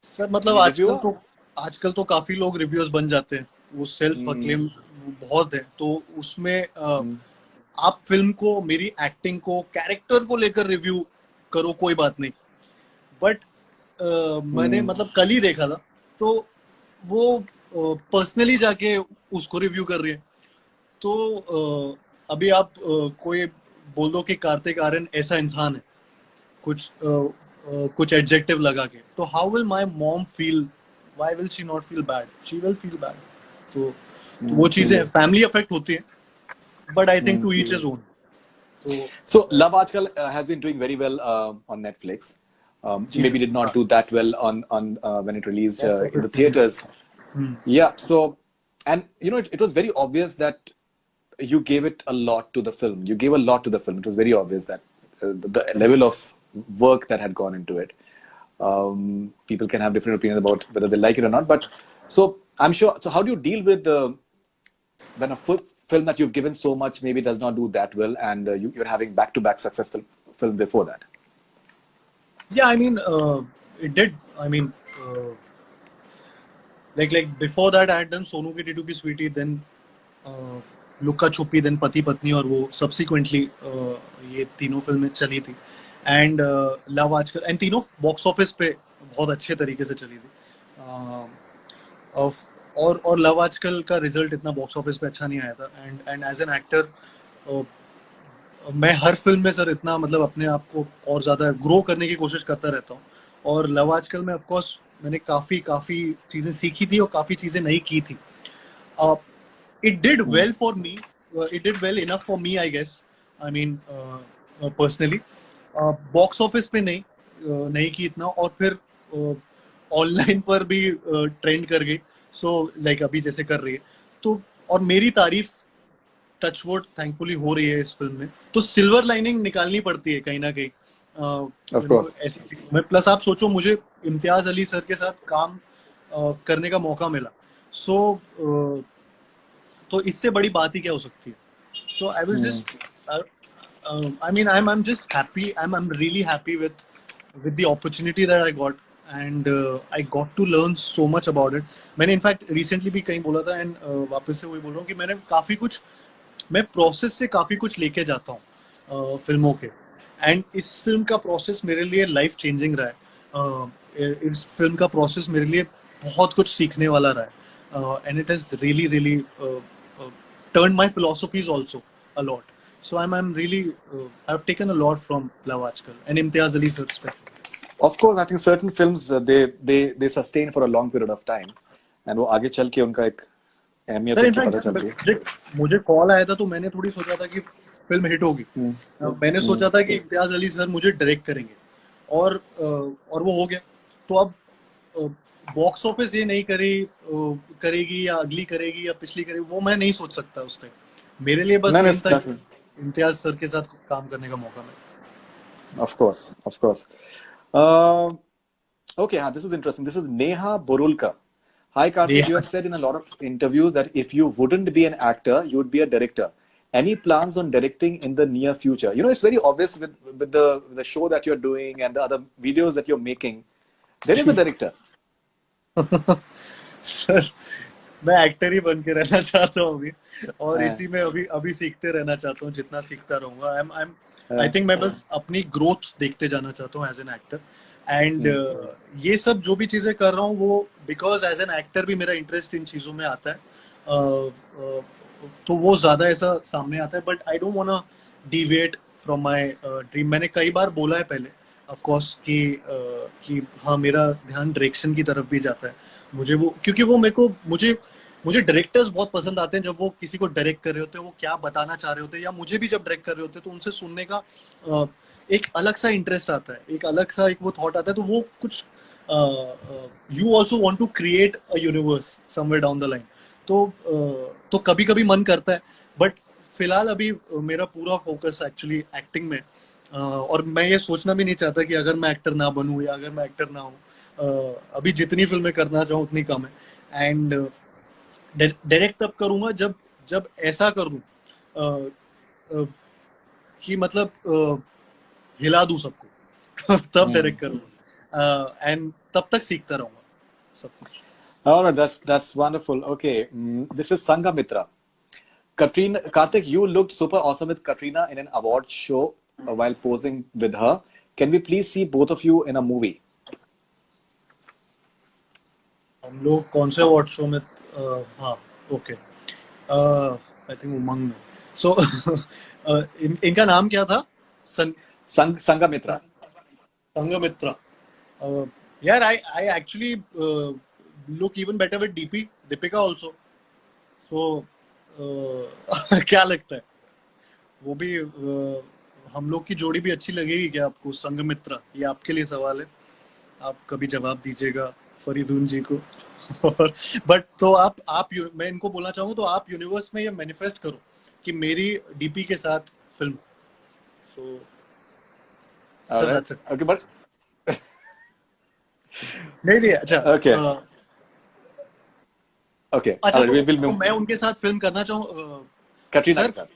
S1: sir मतलब
S2: any reviewer?
S1: आजकल तो काफी लोग reviewers बन जाते हैं, वो self
S2: Hmm.
S1: Acclaim बहुत है, तो उसमें
S2: Hmm.
S1: आप फिल्म को, मेरी एक्टिंग को, कैरेक्टर को लेकर रिव्यू करो, कोई बात नहीं, बट मैंने
S2: Hmm.
S1: मतलब कल ही देखा था, तो वो पर्सनली जाके उसको रिव्यू कर रही है. तो अभी आप कोई बोल दो कि कार्तिक आर्यन ऐसा इंसान है, कुछ एडजेक्टिव लगा के, तो how will my mom feel? Why will she not feel bad? She will feel bad. तो वो चीजें फैमिली अफेक्ट होती हैं, but I think
S2: Hmm.
S1: To each is own. तो
S2: So Love Aajkal has been doing very well on Netflix.
S1: जी
S2: Maybe did not do that well on when it released
S1: box
S2: in
S1: office
S2: the
S1: पे नहीं.
S2: theaters. Yeah. So, and it was very obvious that you gave it a lot to the film. You gave a lot to the film. It was very obvious that the level of work that had gone into it. People can have different opinions about whether they like it or not. But so I'm sure. So how do you deal with when a film that you've given so much maybe does not do that well, and you're having back-to-back successful film before that?
S1: Yeah, I mean, it did. I mean, like before that, I had done Sonu Ki Titu Ki Sweetie, then Lukka Chuppi, then Pati Patni, और वो subsequently ये तीनों फिल्में चली थी, and love आजकल, and तीनों box office पे बहुत अच्छे तरीके से चली थी. और लव आजकल का रिजल्ट इतना बॉक्स ऑफिस पे अच्छा नहीं आया था, एंड एज एन एक्टर मैं हर फिल्म में सर इतना मतलब अपने आप को और ज्यादा ग्रो करने की कोशिश करता रहता हूँ, और लव आजकल में ऑफ कोर्स मैंने काफी काफी चीजें सीखी थी और काफी चीजें नहीं की थी. It did well for me. It did well enough for me, I guess. I mean, personally, box office पे नहीं की इतना, और फिर ऑनलाइन पर भी ट्रेंड कर गई. सो लाइक अभी जैसे कर रही है, तो और मेरी तारीफ टचवुड थैंकफुली हो रही है इस फिल्म में, तो सिल्वर लाइनिंग निकालनी पड़ती है कहीं ना कहीं.
S2: Of course.
S1: ऐसी मैं प्लस आप सोचो, मुझे इम्तियाज अली सर के साथ काम करने का मौका मिला. सो तो इससे बड़ी बात ही क्या हो सकती है. So I will just I mean I'm just happy. I'm really happy with the opportunity that I got, and I got to learn so much about it. मैंने इनफैक्ट रिसेंटली भी कहीं बोला था, एंड वापस से वही बोल रहा हूँ कि मैंने काफी कुछ, मैं प्रोसेस से काफी कुछ लेके जाता हूँ फिल्मों के, एंड इस फिल्म का प्रोसेस मेरे लिए लाइफ चेंजिंग रहा है. इस फिल्म का प्रोसेस मेरे लिए बहुत कुछ सीखने वाला रहा है, and it has really really turned my philosophies also a lot. So I'm really I've taken a lot from Love Aajkal and Imtiaz Ali sir especially.
S2: Of course, I think certain films they sustain for a long period of time, and वो आगे चल के उनका एक अहमियत
S1: sir
S2: उनकी पता
S1: in fact
S2: चलती है.
S1: मुझे कॉल आया था, तो मैंने थोड़ी सोचा था कि फिल्म हिट होगी. मैंने सोचा था कि इम्तियाज अली सर मुझे डायरेक्ट करेंगे, और वो हो गया. तो अब बॉक्स ऑफिस ये नहीं करेगी या अगली करेगी या पिछली करेगी, वो मैं नहीं सोच सकता उस टाइम. मेरे लिए बस
S2: No, no,
S1: मेन था
S2: that's,
S1: कि इम्तियाज सर के साथ काम करने का मौका मिला.
S2: of course, of course. Okay, this is interesting. This is Neha Borulka. Hi, Karthik. You have said in a lot of interviews that if you wouldn't be an actor, you would be a director. Any plans on directing in the near future? It's very obvious with the show that you're doing and the other videos that you're making. There is a director.
S1: Sir मैं actor ही बन के रहना चाहता हूँ अभी, और
S2: हाँ.
S1: इसी में अभी सीखते रहना चाहता हूँ, जितना सीखता रहूंगा. आई
S2: हाँ.
S1: थिंक मैं बस अपनी ग्रोथ देखते जाना चाहता हूँ एज एन एक्टर. एंड ये सब जो भी चीजें कर रहा हूँ वो बिकॉज एज एन एक्टर भी मेरा इंटरेस्ट इन चीजों में आता है, तो वो ज्यादा ऐसा सामने आता है, but I don't want to deviate from my dream. मैंने कई बार बोला है पहले ऑफ कोर्स कि हाँ मेरा ध्यान डायरेक्शन की तरफ भी जाता है, मुझे वो क्योंकि वो मेरे को मुझे मुझे डायरेक्टर्स बहुत पसंद आते हैं जब वो किसी को डायरेक्ट कर रहे होते हैं, वो क्या बताना चाह रहे होते हैं, या मुझे भी जब डायरेक्ट कर रहे होते हैं तो उनसे सुनने का एक अलग सा इंटरेस्ट आता है, एक अलग सा एक वो थॉट आता है, तो वो कुछ you also want to create a universe somewhere down the line, तो कभी कभी मन करता है, बट फिलहाल अभी मेरा पूरा फोकस एक्चुअली एक्टिंग में, और मैं ये सोचना भी नहीं चाहता कि अगर मैं एक्टर ना बनूं या अगर मैं एक्टर ना हूं, अभी जितनी फिल्में करना चाहूँ उतनी कम है। एंड डायरेक्ट तब करूंगा जब जब ऐसा कर दूं कि मतलब हिला दूं सबको तब डायरेक्ट करूंगा, एंड तब तक सीखता रहूंगा सब कुछ।
S2: All right, that's wonderful. Okay, this is Sangamitra. Katrina, Karthik, you looked super awesome with Katrina in an award show while posing with her. Can we please see both of you in a movie?
S1: हम लोग कौन से award show में? हाँ, okay, I think उमंग में। सो इनका नाम क्या था?
S2: Sangamitra.
S1: संघमित्रा। यार I actually look even better with DP Deepika also, so क्या लगता है वो भी हम लोग की जोड़ी भी अच्छी लगेगी क्या आपको? संघमित्रा, ये आपके लिए सवाल है, आप कभी जवाब दीजिएगा फरीदून जी को। और बट तो मैं इनको बोलना चाहूँ तो आप यूनिवर्स में ये मैनिफेस्ट करो कि मेरी डीपी के साथ film, so
S2: All right. Okay, but
S1: नहीं दिया। अच्छा,
S2: okay, okay.
S1: अच्छा,
S2: All right, we'll
S1: तो
S2: move.
S1: मैं उनके साथ फिल्म करना चाहूँ
S2: Katrina
S1: सर,
S2: के साथ.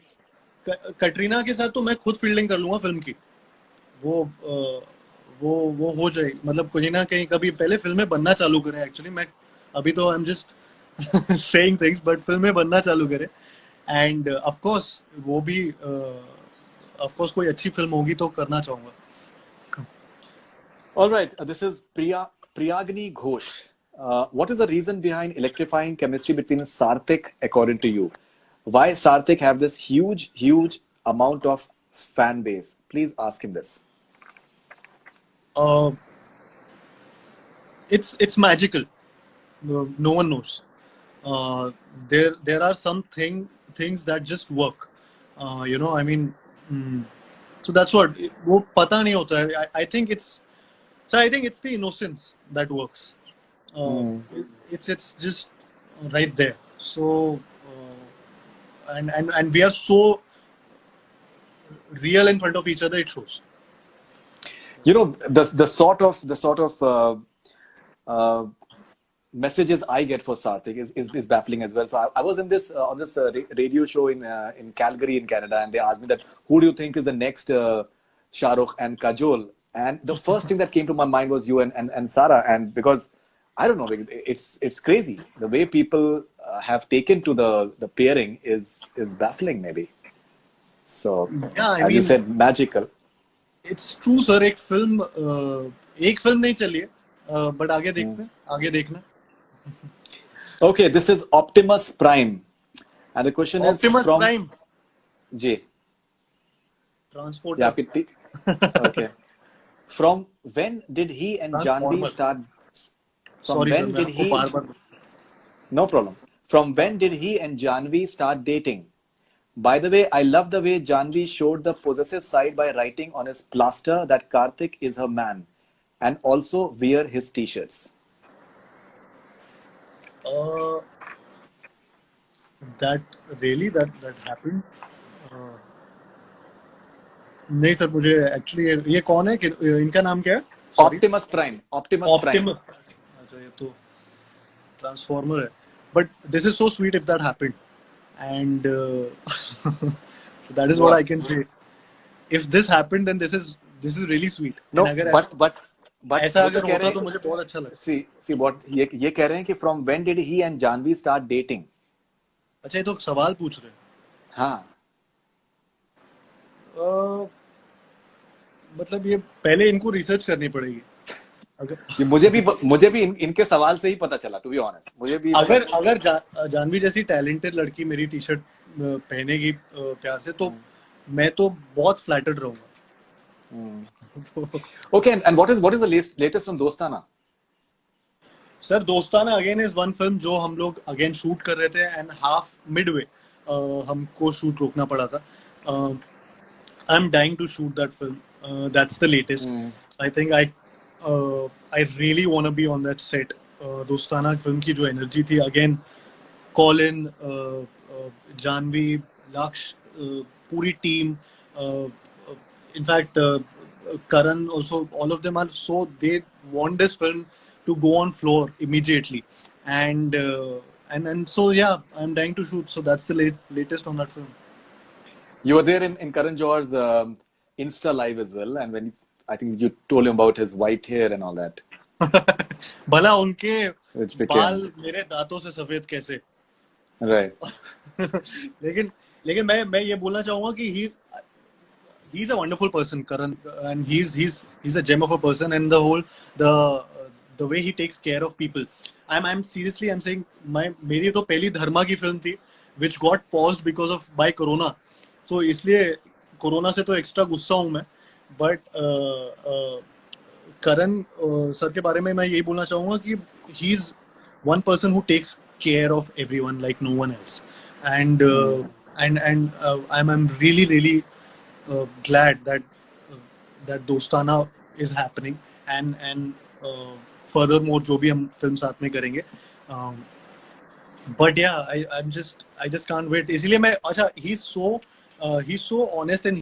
S1: कटरीना के साथ तो मैं खुद फील्डिंग कर लूंगा फिल्म की, वो वो हो जाए, मतलब कहीं ना कहीं कभी पहले फिल्में बनना चालू करें। एक्चुअली मैं अभी तो आई am just saying things, but फिल्में बनना चालू करें, एंड ऑफ कोर्स वो भी ऑफ कोर्स कोई अच्छी फिल्म होगी तो करना चाहूंगा।
S2: All right, this is Priyagni Ghosh. What is the reason behind electrifying chemistry between Sarthik, according to you? Why Sarthik have this huge amount of fan base? Please ask him this.
S1: Uh, it's magical. No one knows. There are some things that just work. I mean, so that's what वो पता नहीं होता है. I think it's the innocence that works. It's just right there. So and we are so real in front of each other. It shows.
S2: You know, the sort of messages I get for Sarthik is baffling as well. So I was in this on this radio show in Calgary in Canada, and they asked me that who do you think is the next Shah Rukh and Kajol? And the first thing that came to my mind was you and Sarah, and because I don't know, it's crazy the way people have taken to the pairing is baffling maybe. So
S1: Yeah, I
S2: as you
S1: mean,
S2: said, magical.
S1: It's true sir. एक film नहीं चली है, but आगे देखते हैं, आगे देखना।
S2: Okay, this is Optimus Prime, and the question
S1: Optimus
S2: is from
S1: prime,
S2: J.
S1: Transporter,
S2: Yeah, Pitti. Okay. From when did he and Janvi
S1: transformer.
S2: start? From
S1: sorry sir,
S2: when
S1: मैं
S2: did
S1: आपको
S2: he?
S1: Bar bar
S2: No problem. From when did he and Janvi start dating? By the way, I love the way Janvi showed the possessive side by writing on his plaster that Karthik is her man, and also wear his t-shirts.
S1: that happened? नहीं sir, मुझे actually ये कौन है इनका नाम क्या है? Sorry,
S2: Optimus Prime. Optimus Prime.
S1: Optimus. अच्छा, ये तो ट्रांसफॉर्मर है, but this is so sweet if that happened, and so that is what I can say. If this happened, then this is really sweet.
S2: No,
S1: And अगर
S2: but
S1: ऐसा
S2: वो तो
S1: अगर
S2: कह
S1: होता
S2: रहे
S1: तो
S2: हैं,
S1: मुझे बहुत अच्छा लगता।
S2: see what ये कह रहे हैं कि from when did he and Janvi start dating?
S1: अच्छा, ये तो सवाल पूछ रहे हैं।
S2: हाँ.
S1: मतलब ये पहले इनको रिसर्च करनी पड़ेगी। अगर
S2: मुझे भी इनके सवाल से ही पता चला, टू बी ऑनेस्ट। मुझे भी
S1: अगर जानवी जैसी टैलेंटेड लड़की मेरी टी शर्ट पहनेगी प्यार से, तो मैं तो बहुत फ्लैटर्ड रहूंगा।
S2: Okay, and what is the latest on Dostana?
S1: Sir Dostana again is one film जो हम लोग अगेन शूट कर रहे थे, एंड हाफ मिडवे हमको शूट रोकना पड़ा था। I am dying to shoot that film, that's the latest. I think I really want to be on that set. Dostana film की जो एनर्जी थी, अगेन कॉलिन, जानवी, लक्ष्य, पूरी team, in fact Karan also, all of them are so, they want this film to go on floor immediately, and so yeah, I'm dying to shoot, so that's the latest on that film.
S2: You were there in Karan Johar's Insta live as well, and when I think you told him about his white hair and all that.
S1: भला उनके
S2: Which became-
S1: बाल मेरे दांतों से सफेद कैसे?
S2: Right.
S1: लेकिन मैं ये बोलना चाहूंगा कि he's a wonderful person, Karan, and he's a gem of a person, and the way he takes care of people. I'm seriously, I'm saying, मेरी तो पहली धर्मा की फिल्म थी which got paused because of by corona, so इसलिए corona से तो extra गुस्सा हूं मैं, but करण सर के बारे में मैं यही बोलना चाहूंगा कि he's one person who takes care of everyone like no one else, and I'm really glad that Dostana is happening, and furthermore जो भी हम फिल्म साथ में करेंगे, but yeah, I just can't wait. इसलिए मैं, अच्छा, he's so honest, and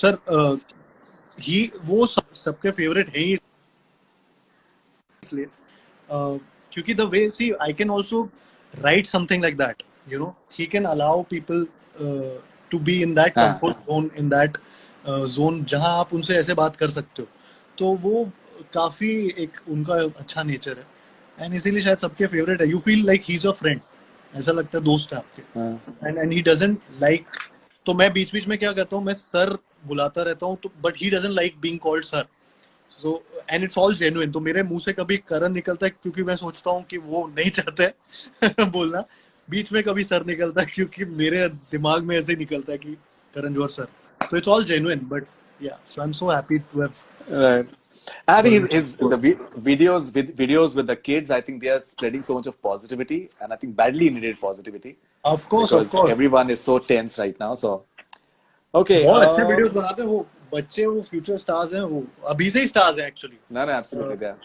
S1: sir वो सबके फेवरेट है ही, इसलिए क्योंकि the way, see, I can also write something like that, you know, he can allow people to be in that comfort zone, in that zone जहां आप उनसे ऐसे बात कर सकते हो, तो वो काफी एक उनका अच्छा नेचर है, एंड इसीलिए शायद सबके फेवरेट है। You feel like he is a friend, ऐसा लगता है दोस्त है आपके, एंड ही डजंट लाइक, तो मैं बीच बीच में क्या करता हूँ, मैं सर बुलाता रहता हूँ, तो but he doesn't like being called sir, so and it's all genuine, तो मेरे मुंह से कभी करण निकलता है क्योंकि मैं सोचता हूँ कि वो नहीं चाहते बोलना, बीच में कभी सर निकलता है क्योंकि मेरे दिमाग में ऐसे ही निकलता है कि करण जौहर सर, तो it's all genuine, but yeah, so I'm so happy to have
S2: Right. I think videos with the kids, I think they are spreading so much of positivity, and I think badly needed positivity.
S1: of course
S2: Because everyone is so tense right now. So, okay.
S1: बहुत अच्छे videos बनाते हैं वो बच्चे, वो future stars हैं, वो अभी से ही स्टार्स हैं actually.
S2: No, absolutely, they are.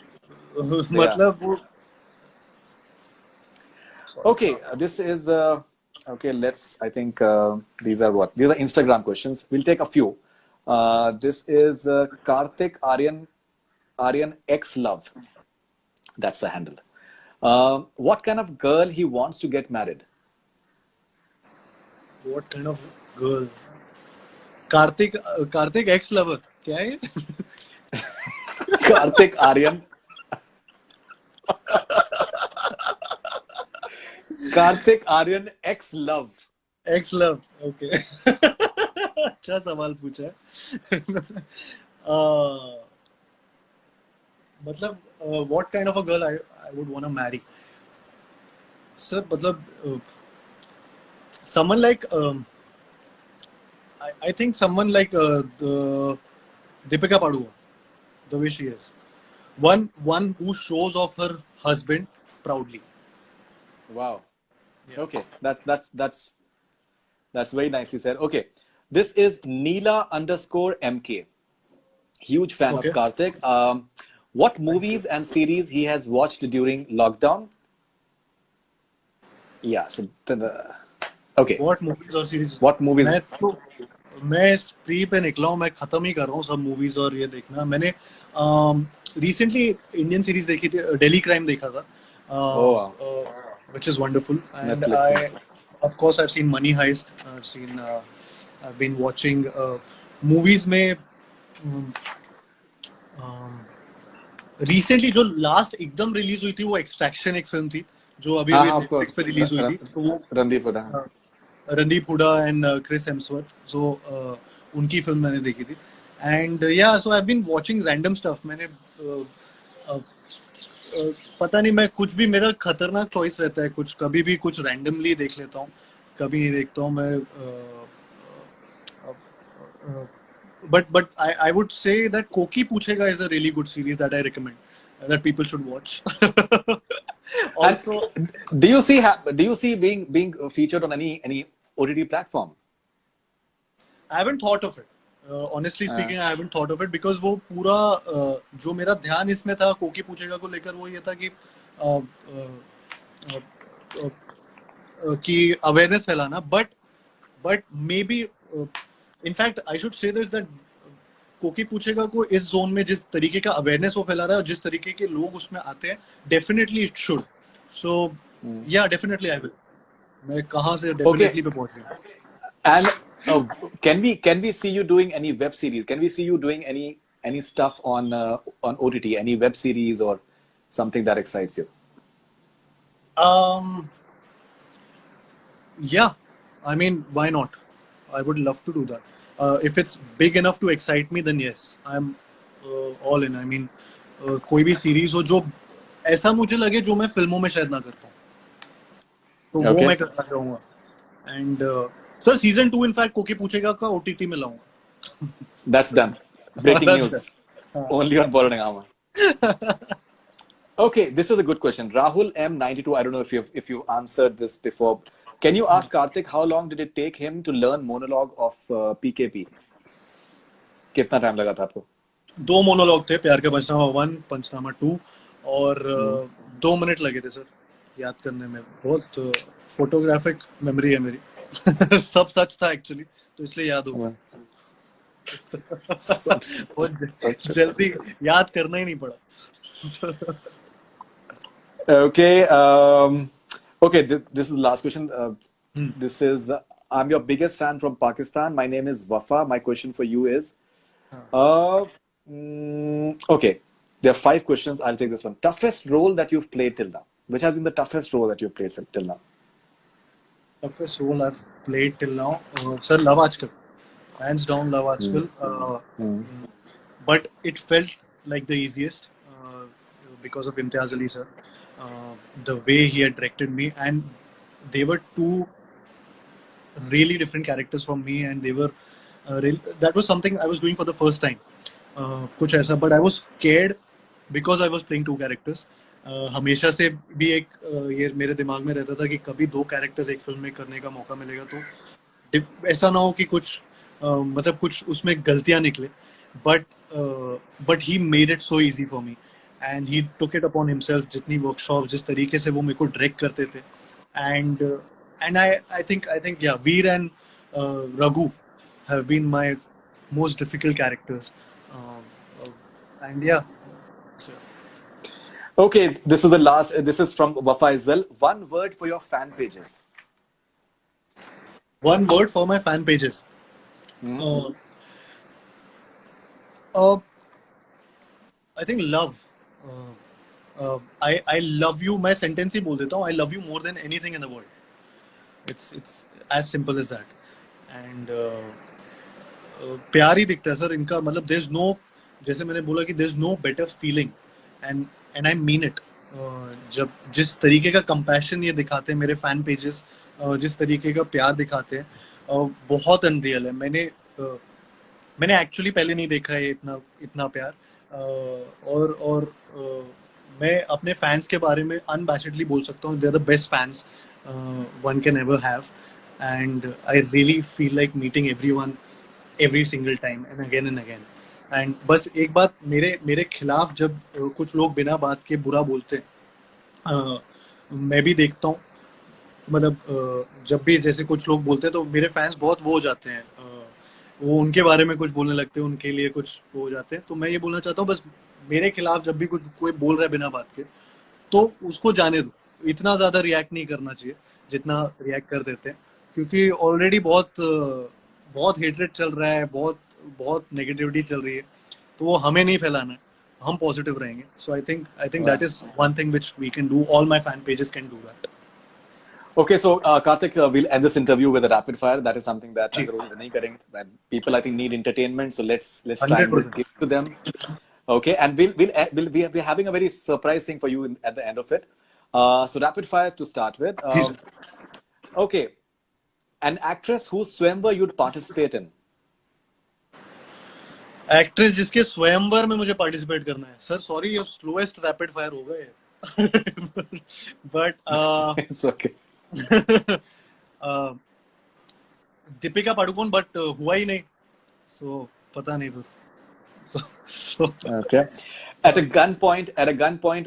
S1: मतलब वो
S2: Okay, this is okay. I think these are Instagram questions. We'll take a few. This is Karthik Aryan X Love. That's the handle. What kind of girl he wants to get married?
S1: what kind of girl? Kartik ex lover क्या है?
S2: Karthik Aryan. Karthik Aryan X Love.
S1: Ex love, okay. अच्छा सवाल पूछा है। मतलब what kind of a girl I would want to marry? Sir मतलब someone like I think someone like the Deepika Padukone, the way she is, one who shows off her husband proudly.
S2: Wow.
S1: Yeah.
S2: Okay, that's very nicely said. Okay, this is Neela_MK. Huge fan
S1: Okay.
S2: of Karthik. What movies and series he has watched during lockdown? Yeah. So okay.
S1: What movies or series?
S2: What movies?
S1: मैं स्प्री पे निकला हूँ, मैं खत्म ही कर रहा हूँ सब मूवीज और ये देखना। मैंने रिसेंटली इंडियन सीरीज देखी थी, दिल्ली क्राइम देखा था, which is wonderful, and
S2: Netflix.
S1: of course I've seen Money Heist, I've been watching movies में रिसेंटली जो लास्ट एकदम रिलीज हुई थी वो एक्सट्रैक्शन एक फिल्म थी जो अभी नेटफ्लिक्स पे रिलीज हुई थी, तो वो
S2: Randeep Hooda
S1: Randeep Hooda and Chris Hemsworth, so उनकी फिल्म मैंने देखी थी. And yeah, so I've been watching random stuff. मैंने पता नहीं, मैं कुछ भी, मेरा खतरनाक चॉइस रहता है, कुछ कभी भी कुछ रैंडमली देख लेता हूँ, कभी नहीं देखता हूँ मैं. But I would say that Koki Puchega is a really good series that I recommend, that people should watch. Also,
S2: And do you see being featured on any OTT platform?
S1: I haven't thought of it. Honestly speaking, I haven't thought of it because वो पूरा जो मेरा ध्यान इसमें था कोकी पूछेगा को लेकर, वो ये था कि कि अवेयरनेस फैलाना. But may be, in fact I should say this, that कोकी पूछेगा को इस जोन में जिस तरीके का अवेयरनेस वो फैला रहा है और जिस तरीके के लोग उसमें आते हैं, डेफिनेटली इट शुड. सो या डेफिनेटली आई विल. मैं कहाँ से डेफिनेटली पे पहुंच गया.
S2: And can we see you doing any web series? Can we see you doing any stuff on OTT? Any web series or something that excites you?
S1: Yeah, I mean, why not? I would love to do that. If it's big enough to excite me, then yes, I'm all in. I mean, कोई भी series हो जो ऐसा मुझे लगे जो मैं फिल्मों में शायद ना कर पाऊँ, तो वो मैं करना चाहूँगा. एंड सर, सीजन 2 इनफैक्ट कोकी पूछेगा का OTT में लाऊंगा.
S2: That's done. Breaking news. Only on Borodangama. Okay, this is a good question. Rahul M92. I don't know if you answered this before. Can you ask Karthik how long did it take him to learn monologue of PKP? कितना time लगा था आपको?
S1: 2 monologue थे, प्यार का पंचनामा 1, पंचनामा 2, और 2 minute लगे थे सर याद करने में. बहुत फोटोग्राफिक मेमोरी है मेरी. सब सच था एक्चुअली, तो इसलिए याद होगा. जल्दी याद करना ही नहीं पड़ा.
S2: Okay. Okay. This is the last question. This is I'm your biggest fan from Pakistan. My name is Wafa. My question for you is, okay. There are 5 questions. I'll take this one. Toughest role that you've played till now. Which has been the toughest role that you've played till now? Toughest
S1: role I've played till now, sir, Love Aajkal. Hands down, Love Aajkal. But it felt like the easiest because of Imtiaz Ali sir. The way he had directed me, and they were 2 really different characters from me, and they were that was something I was doing for the first time. कुछ ऐसा, but I was scared because I was playing 2 characters. हमेशा से भी एक ये मेरे दिमाग में रहता था कि कभी 2 कैरेक्टर्स एक फिल्म में करने का मौका मिलेगा, तो ऐसा ना हो कि कुछ मतलब कुछ उसमें गलतियां निकले. But he made it so easy for me, and he took it upon himself. जितनी वर्कशॉप, जिस तरीके से वो मेरे को डायरेक्ट करते थे, एंड आई थिंक या Veer and Raghu have been my most difficult characters. And या
S2: Okay, this is the last. This is from Wafa as well. One word for your fan pages.
S1: One word for my fan pages. I think love. I love you. मैं sentence ही बोल देता हूँ. I love you more than anything in the world. It's as simple as that. And प्यार ही दिखता है sir इनका. मतलब there's no, जैसे मैंने बोला कि there's no better feeling. And I mean it. जब जिस तरीके का कंपैशन ये दिखाते हैं मेरे फैन पेजेस, जिस तरीके का प्यार दिखाते हैं, बहुत अनरियल है. मैंने एक्चुअली पहले नहीं देखा है इतना प्यार. और मैं अपने फैंस के बारे में अनबैशडली बोल सकता हूँ, they are the best fans one can ever have, and I really feel like meeting everyone every single time and again. एंड बस एक बात, मेरे खिलाफ जब कुछ लोग बिना बात के बुरा बोलते हैं, मैं भी देखता हूँ. मतलब जब भी जैसे कुछ लोग बोलते हैं तो मेरे फैंस बहुत वो हो जाते हैं, वो उनके बारे में कुछ बोलने लगते हैं, उनके लिए कुछ हो जाते हैं. तो मैं ये बोलना चाहता हूँ, बस मेरे खिलाफ जब भी कुछ कोई बोल रहा है बिना बात के, तो उसको जाने दो. इतना ज़्यादा रिएक्ट नहीं करना चाहिए जितना रिएक्ट कर देते हैं, क्योंकि ऑलरेडी बहुत हेटरेट चल रहा है, बहुत नेगेटिविटी चल रही है. तो वो हमें नहीं फैलाना है, हम पॉजिटिव रहेंगे. So I think that is one thing which we can do. All my fan pages can do that.
S2: Okay, so Karthik, we'll end this interview with a rapid fire. That is something that
S1: ठीक,
S2: अगर वो नहीं करेंगे, people I think need entertainment. So let's try and
S1: 100%.
S2: give to them. Okay, and we're having a very surprise thing for you at the end of it. So rapid fires to start with.
S1: जी
S2: Okay, an actress whose swimwear you'd participate in.
S1: Actress जिसके स्वयंवर में मुझे participate करना है sir sorry ये slowest rapid fire होगा ये but
S2: It's okay.
S1: Deepika Padukone but हुआ ही नहीं सो पता नहीं फिर so,
S2: Okay. At a gunpoint,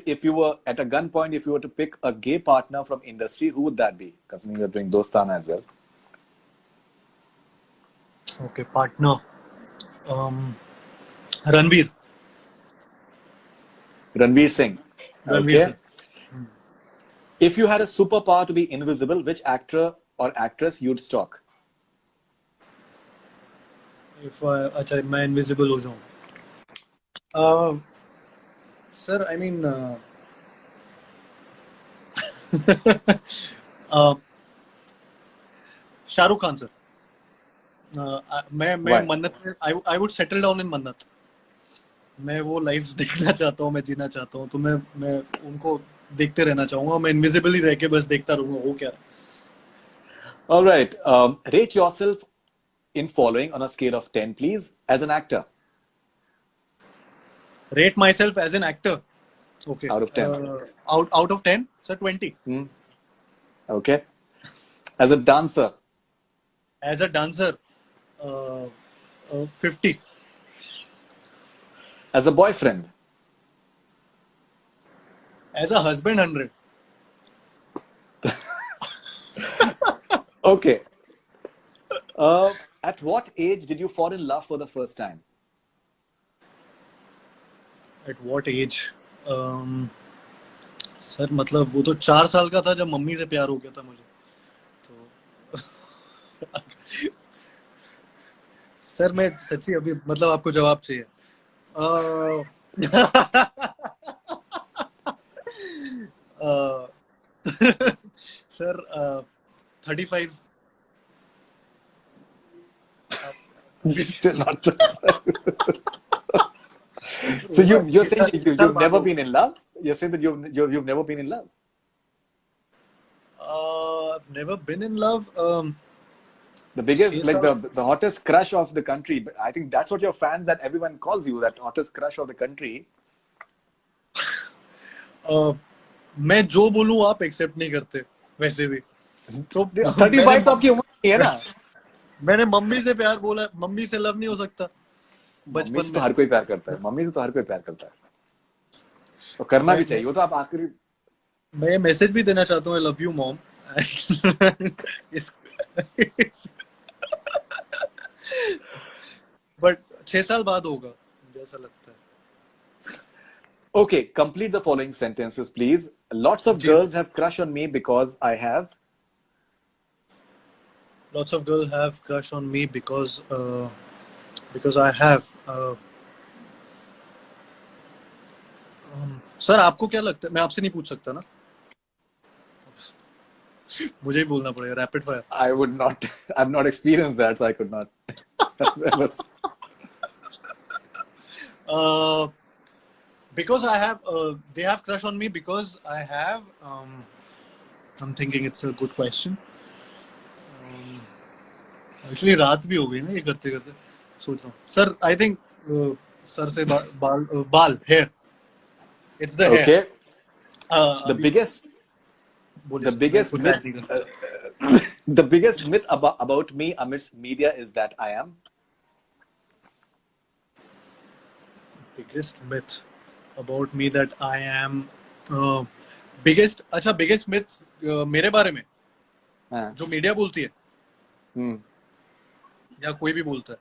S2: if you were to pick a gay partner from industry, who would that be? Considering you're doing Dostana as well.
S1: okay partner Ranveer
S2: Ranveer Singh.
S1: Ranveer
S2: Okay. If you had a superpower to be invisible, which actor or actress you'd stalk?
S1: If अच्छा मैं invisible हो जाऊं sir I mean Shahrukh Khan sir मैं
S2: Why?
S1: मन्नत में I would settle down in मन्नत मैं वो लाइफ देखना चाहता हूँ मैं जीना चाहता हूँ तो मैं उनको देखते रहना चाहूंगा मैं इनविजिबल ही रह के बस देखता रहूंगा वो क्या है
S2: All right. Rate yourself in following on a scale of 10, please, as an actor.
S1: rate myself as an actor okay
S2: Out of 10.
S1: out of 10 sir 20
S2: Okay. As a dancer.
S1: as a dancer 50
S2: As a boyfriend.
S1: as a husband 100
S2: Okay. At what age did you fall in love for the first time?
S1: at what age sir मतलब वो तो 4 साल का था जब mummy से प्यार हो गया था मुझे तो सर मैं सच्ची अभी मतलब आपको जवाब चाहिए sir 35
S2: Still not. So you're saying you've never been in love? You're saying that you've never been in love?
S1: I've never been in love
S2: The biggest,
S1: Yes,
S2: like
S1: sir.
S2: the hottest crush of the country. But I think that's what your fans and everyone calls you, that hottest crush of the country.
S1: मैं जो बोलूं आप accept नहीं करते वैसे भी तो
S2: 35 तो आपकी उम्र नहीं है ना?
S1: मैंने मम्मी से प्यार बोला मम्मी से लव नहीं हो सकता
S2: मम्मी
S1: बचपन
S2: से तो
S1: में
S2: हर कोई प्यार करता है. मम्मी से तो हर कोई प्यार करता है. तो करना भी चाहिए. वो तो आप आखिरी.
S1: मैं ये मैसेज भी देना चाहता हूँ I love you mom but 6 साल बाद होगा मुझे ऐसा लगता है
S2: Okay, complete the following sentences, please. Lots of
S1: जी.
S2: girls have crush on me because I have.
S1: lots of girls have crush on me because I have sir आपको क्या लगता है मैं आपसे नहीं पूछ सकता ना मुझे ही बोलना पड़ेगा rapid fire
S2: I would not. I've not experienced that, so I could not.
S1: because I have they have crush on me because I have I'm thinking it's a good question actually रात भी हो गई ना ये करते करते सोच रहा हूँ सर आई थिंक सर से बाल hair it's the hair
S2: Okay. The biggest.
S1: बोलिए
S2: The
S1: सर,
S2: biggest
S1: मैं कुछ
S2: myth.
S1: add नहीं करता।
S2: The biggest myth about me amidst media is that I am.
S1: biggest myth about me that I am biggest अच्छा biggest myth मेरे बारे में
S2: हाँ.
S1: जो मीडिया बोलती है
S2: Hmm.
S1: या कोई भी बोलता है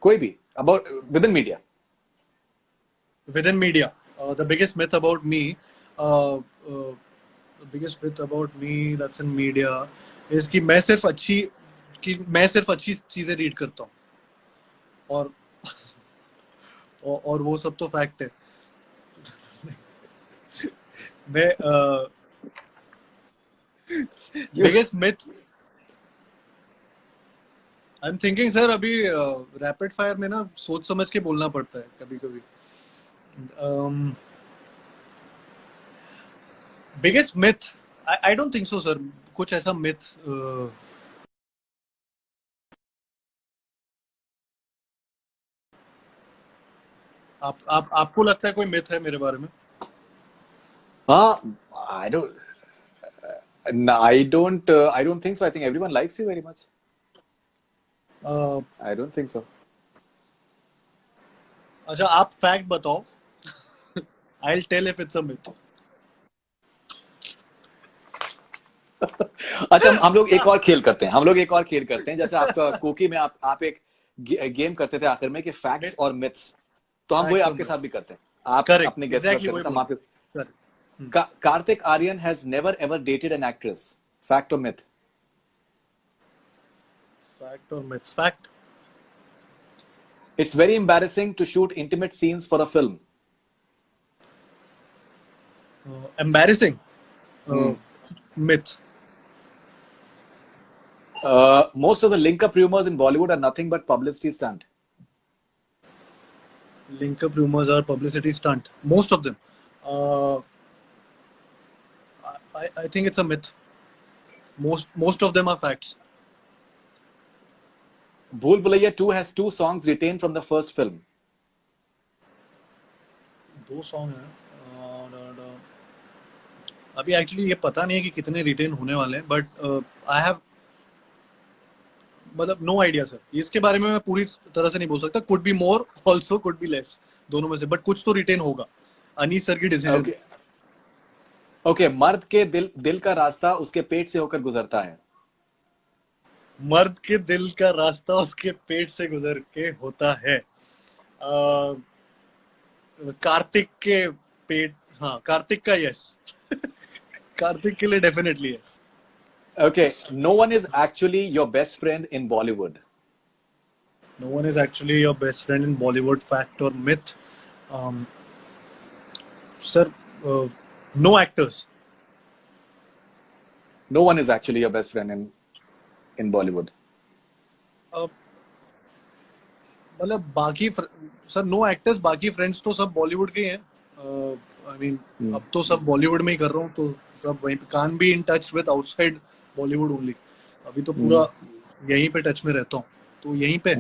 S2: कोई भी about within media.
S1: within media the biggest myth about me the biggest myth about me that's in media is कि मैं सिर्फ अच्छी चीजें रीड करता हूँ और और वो सब तो फैक्ट है मैं biggest myth, I am thinking sir, अभी रैपिड फायर में ना सोच समझ के बोलना पड़ता है कभी कभी. Biggest myth, I don't think so sir. कुछ ऐसा मिथ आप आपको लगता है कोई मिथ है मेरे बारे में?
S2: I don't. No, I don't think so. I think everyone likes you very much.
S1: Uh,
S2: I don't think so.
S1: अच्छा, आप फैक्ट बताओ. I'll tell if it's a myth.
S2: अच्छा, हम लोग एक और खेल करते हैं. हम लोग एक और खेल करते हैं. जैसे आपका कोकी में आप एक गेम करते थे आखिर में कि फैक्ट्स और मिथ्स. तो हम वही
S1: Fact or
S2: आपके
S1: myth.
S2: साथ भी करते हैं. आप
S1: Correct.
S2: अपने गेस्ट
S1: Exactly
S2: करते
S1: वही
S2: हैं. हम
S1: बोल.
S2: आपके
S1: Correct.
S2: Karthik Aryan has never ever dated an actress. Fact or myth?
S1: Fact or myth? Fact.
S2: It's very embarrassing to shoot intimate scenes for a film.
S1: Embarrassing. Myth.
S2: Most of the link-up rumors in Bollywood are nothing but publicity stunt.
S1: Link up rumors are publicity stunt. Most of them. Uh, I think it's a myth. Most of them are facts.
S2: Bhool Bhulaiya 2 has 2 songs retained from the first film.
S1: दो song हैं. अभी actually ये पता नहीं है कि कितने retain होने वाले हैं, बट आई हैव, मतलब नो आइडिया सर. इसके बारे में मैं पूरी तरह से नहीं बोल सकता. Could be more, also could be less, दोनों में से. बट कुछ तो रिटेन होगा. अनीस सर की डिसीजन.
S2: Okay. Okay, मर्द के दिल का रास्ता उसके पेट से होकर गुजरता है.
S1: मर्द के दिल का रास्ता उसके पेट से गुजर के होता है. कार्तिक के पेट. हाँ, कार्तिक का यस. कार्तिक के लिए definitely yes.
S2: Okay, no one is actually your best friend in Bollywood.
S1: No one is actually your best friend in Bollywood. Fact or myth? Sir, no actors.
S2: No one is actually your best friend in Bollywood.
S1: मतलब बाकी sir know actors, बाकी friends तो सब बॉलीवुड के ही हैं. I mean अब तो सब बॉलीवुड में ही कर रहा हूँ, तो सब वहीं पे. Can be in touch with outside Bollywood only. अभी तो पूरा यहीं पे टच में रहता हूँ, तो यहीं पे.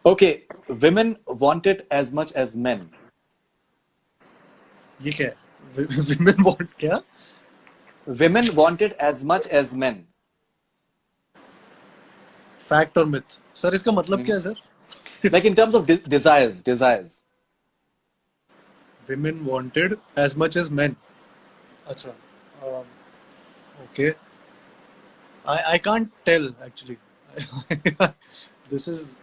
S2: Okay, women want it as much as men.
S1: ये क्या है? विमेन वांट क्या?
S2: Women want it as much as men.
S1: Fact और मिथ सर, इसका मतलब क्या है sir?
S2: Like in terms of desires.
S1: Women wanted as much as men. अच्छा. Okay. I can't tell actually. This is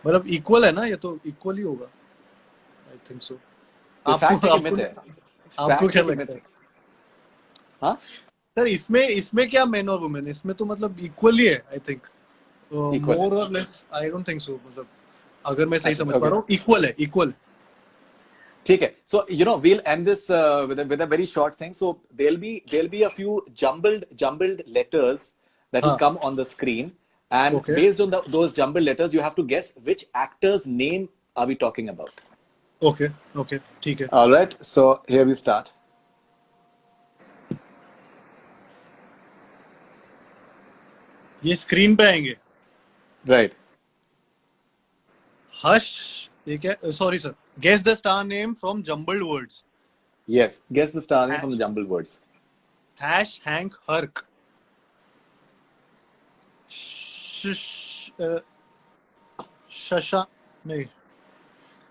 S1: मतलब equal है ना, ये तो इक्वल ही होगा. I think so.
S2: तो fact है कि myth है?
S1: आपको
S2: Fact
S1: क्या
S2: है कि
S1: लगता
S2: myth
S1: है?
S2: है? हाँ?
S1: सर इसमें क्या मेन और वुमेन, इसमें तो मतलब इक्वल ही है आई थिंक.
S2: Equal
S1: मोर और less I don't think so. मतलब अगर मैं सही
S2: अच्छा,
S1: समझ पा
S2: okay.
S1: रहा हूँ, इक्वल है, इक्वल.
S2: ठीक है. So we'll end this with a very short thing. So there'll be a few jumbled letters that will
S1: हाँ.
S2: come on the screen, and
S1: Okay.
S2: based on those jumbled letters, you have to guess which actor's name are we talking about.
S1: Okay okay, ठीक है.
S2: All right. So here we start.
S1: ये screen पे आएंगे.
S2: Right.
S1: Harsh, ये क्या? Sorry sir. Guess the star name from jumbled words.
S2: Yes. Guess the star name from the jumbled words.
S1: हैश हैंक हर्क. शशा नहीं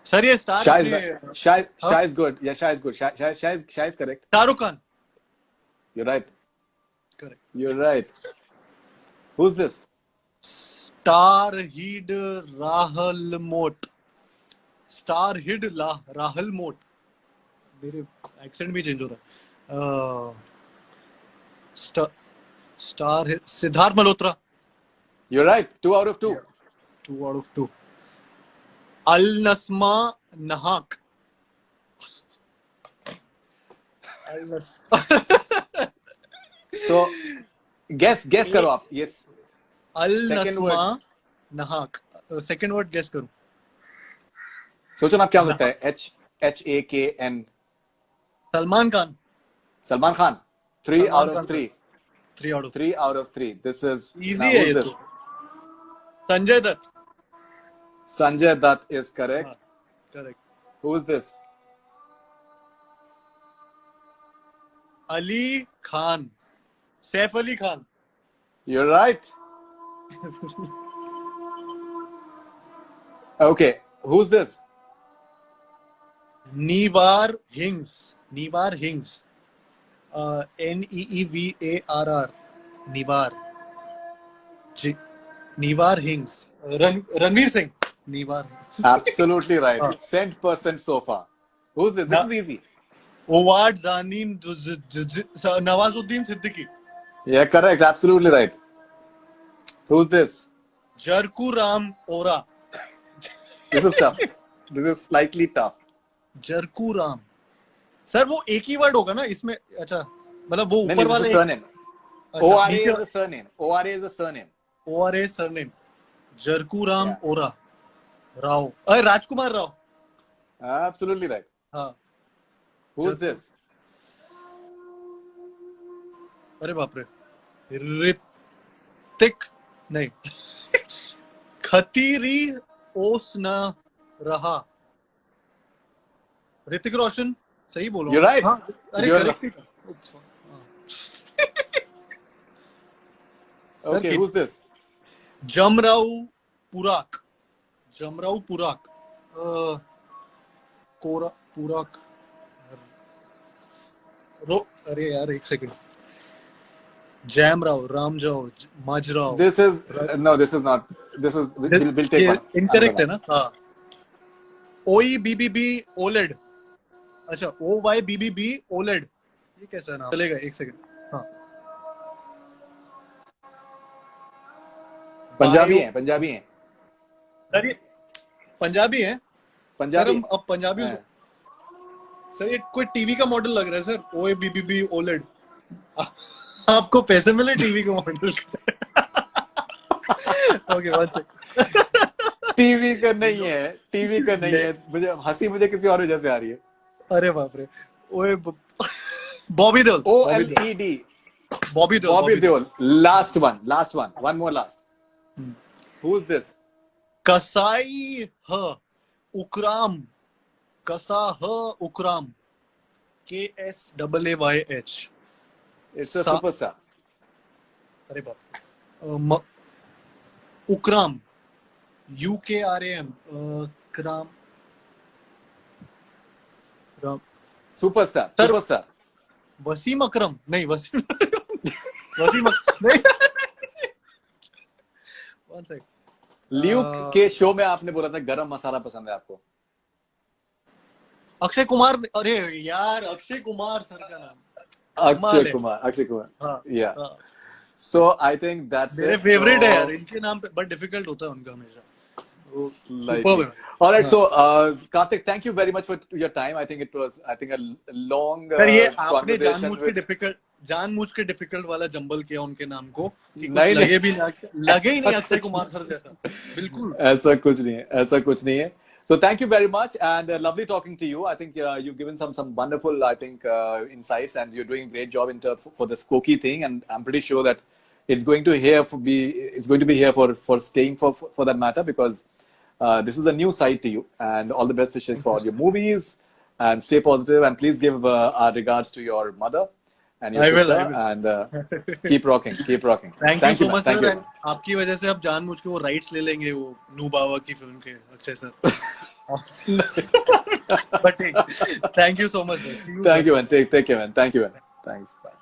S1: सर, ये स्टार
S2: Shah
S1: अपने.
S2: Shah is good. Yeah, Shah is good. Shah is correct.
S1: Shahrukh Khan.
S2: You're right.
S1: Correct.
S2: You're right. Who's this?
S1: Star हिड राहल मोट. स्टार हिड राहल मोट. मेरे एक्सेंट भी चेंज हो रहा है. Star hid Sidharth Malhotra.
S2: You're right. 2 out of 2.
S1: 2 out of 2. अल नस्मा नहाक.
S2: So guess करो आप. Yes.
S1: अल
S2: Second
S1: नस्मा
S2: word.
S1: नहाक. सेकंड वर्ड गेस करूं.
S2: सोचो ना क्या हो सकता है. HAKN.
S1: Salman Khan.
S2: Salman Khan. 3
S1: Salman
S2: out of
S1: Khan
S2: 3.
S1: 3 out of
S2: 3 out of 3. This is
S1: easy
S2: now
S1: है
S2: who's
S1: ये
S2: this?
S1: तो. Sanjay Dutt.
S2: Sanjay Dutt is correct.
S1: Correct.
S2: Who's this?
S1: Ali Khan. Saif Ali Khan.
S2: You're right. Okay. Who's this?
S1: नीवार हिंग्स. नीवार हिंग्स. NEEVARR. नीवार. जी. नीवार हिंग्स. रणवीर सिंह. नीवार.
S2: Absolutely right. 100% so far. Who's this? This is easy.
S1: ओवाड जानीन Nawazuddin Siddiqui.
S2: Yeah, correct. Absolutely right. Who's this?
S1: जरकू राम ओरा.
S2: This is tough. This is slightly tough.
S1: जरकू राम. सर वो एक ही वर्ड होगा ना इसमें. अच्छा मतलब वो
S2: No,
S1: ऊपर
S2: this
S1: वाला
S2: is a surname.
S1: अच्छा,
S2: ORA
S1: नीचे-
S2: is a surname. ORA is a surname.
S1: ORA surname. जरकू राम
S2: Yeah.
S1: ओरा. राव. अरे राजकुमार राव.
S2: Absolutely right.
S1: हाँ.
S2: Who's this?
S1: अरे बाप रे. ऋतिक नहीं. खतीरी ओस न रहा. ऋतिक रोशन. सही बोलो.
S2: You're right.
S1: हाँ, अरे
S2: You're
S1: correct.
S2: Okay, who's this?
S1: Jamrao पुराक. Jamrao पुराक. कोरा पुराक. अरे यार एक second. जैमराव. रामजाव. माजराव.
S2: This is no. This is not. This is. We'll take one.
S1: Incorrect है ना. हाँ. OEBBB OLED. अच्छा OYBBB OLED. ये कैसा नाम चलेगा. एक सेकंड. हाँ.
S2: पंजाबी है. पंजाबी है.
S1: सर ये पंजाबी है. सर
S2: पंजाबी.
S1: हम अब पंजाबी.
S2: हाँ.
S1: सर ये कोई टीवी का मॉडल लग रहा है सर. OABBB OLED. आपको पैसे मिले टीवी का model. Okay one second.
S2: TV का नहीं है. टीवी का नहीं है. मुझे हंसी मुझे किसी और वजह से आ रही है.
S1: अरे बाप रे. ओए Bobby Deol.
S2: OLED.
S1: Bobby Deol.
S2: Bobby Deol. Last one. Last one. One more last. Who's this?
S1: कसाई ह उकराम. कसा ह उकराम. KSAAYH.
S2: It's a
S1: Sa-
S2: superstar.
S1: अरे बाप. उकराम. UKRAM. क्राम. राम.
S2: Superstar.
S1: Sir-
S2: Superstar.
S1: Wasim Akram. नहीं वसीम. वसीम नहीं. One second.
S2: ल्यूक के शो में आपने बोला था गरम मसाला पसंद है आपको.
S1: अक्षय कुमार. अरे यार अक्षय कुमार सर का नाम.
S2: अक्षय कुमार. अक्षय कुमार.
S1: हाँ.
S2: Yeah.
S1: हाँ.
S2: So I think that's
S1: मेरे
S2: it.
S1: फेवरेट है
S2: So-
S1: यार. इनके नाम पे बट डिफिकल्ट होता है उनका हमेशा.
S2: Slightly.
S1: Superb है.
S2: All right. So, Karthik, thank you very much for your time. I think it was, a long
S1: sir ये आपने
S2: conversation
S1: जानबूझ के डिफिकल्ट वाला जंबल किया उनके नाम को कि कुछ
S2: नहीं,
S1: लगे भी ना. लगे ही नहीं अक्षय कुमार सर जैसा. बिल्कुल.
S2: ऐसा कुछ नहीं है. ऐसा कुछ नहीं है. So thank you very much and lovely talking to you. I think you've given some wonderful, insights and you're doing a great job for this Koki thing. And I'm pretty sure that it's going to be here for staying for that matter because this is a new side to you. And all the best wishes for your movies and stay positive and please give our regards to your mother and your
S1: I will.
S2: sister and keep rocking.
S1: Thank you so
S2: man.
S1: Much
S2: Thank
S1: sir.
S2: you.
S1: आपकी वजह से अब जानबूझ के वो rights ले लेंगे वो नू बाबा की फिल्म के Akshay sir. But thank you so much sir.
S2: Thank you, man. Take care, man. Thank you, man. Thanks. Bye.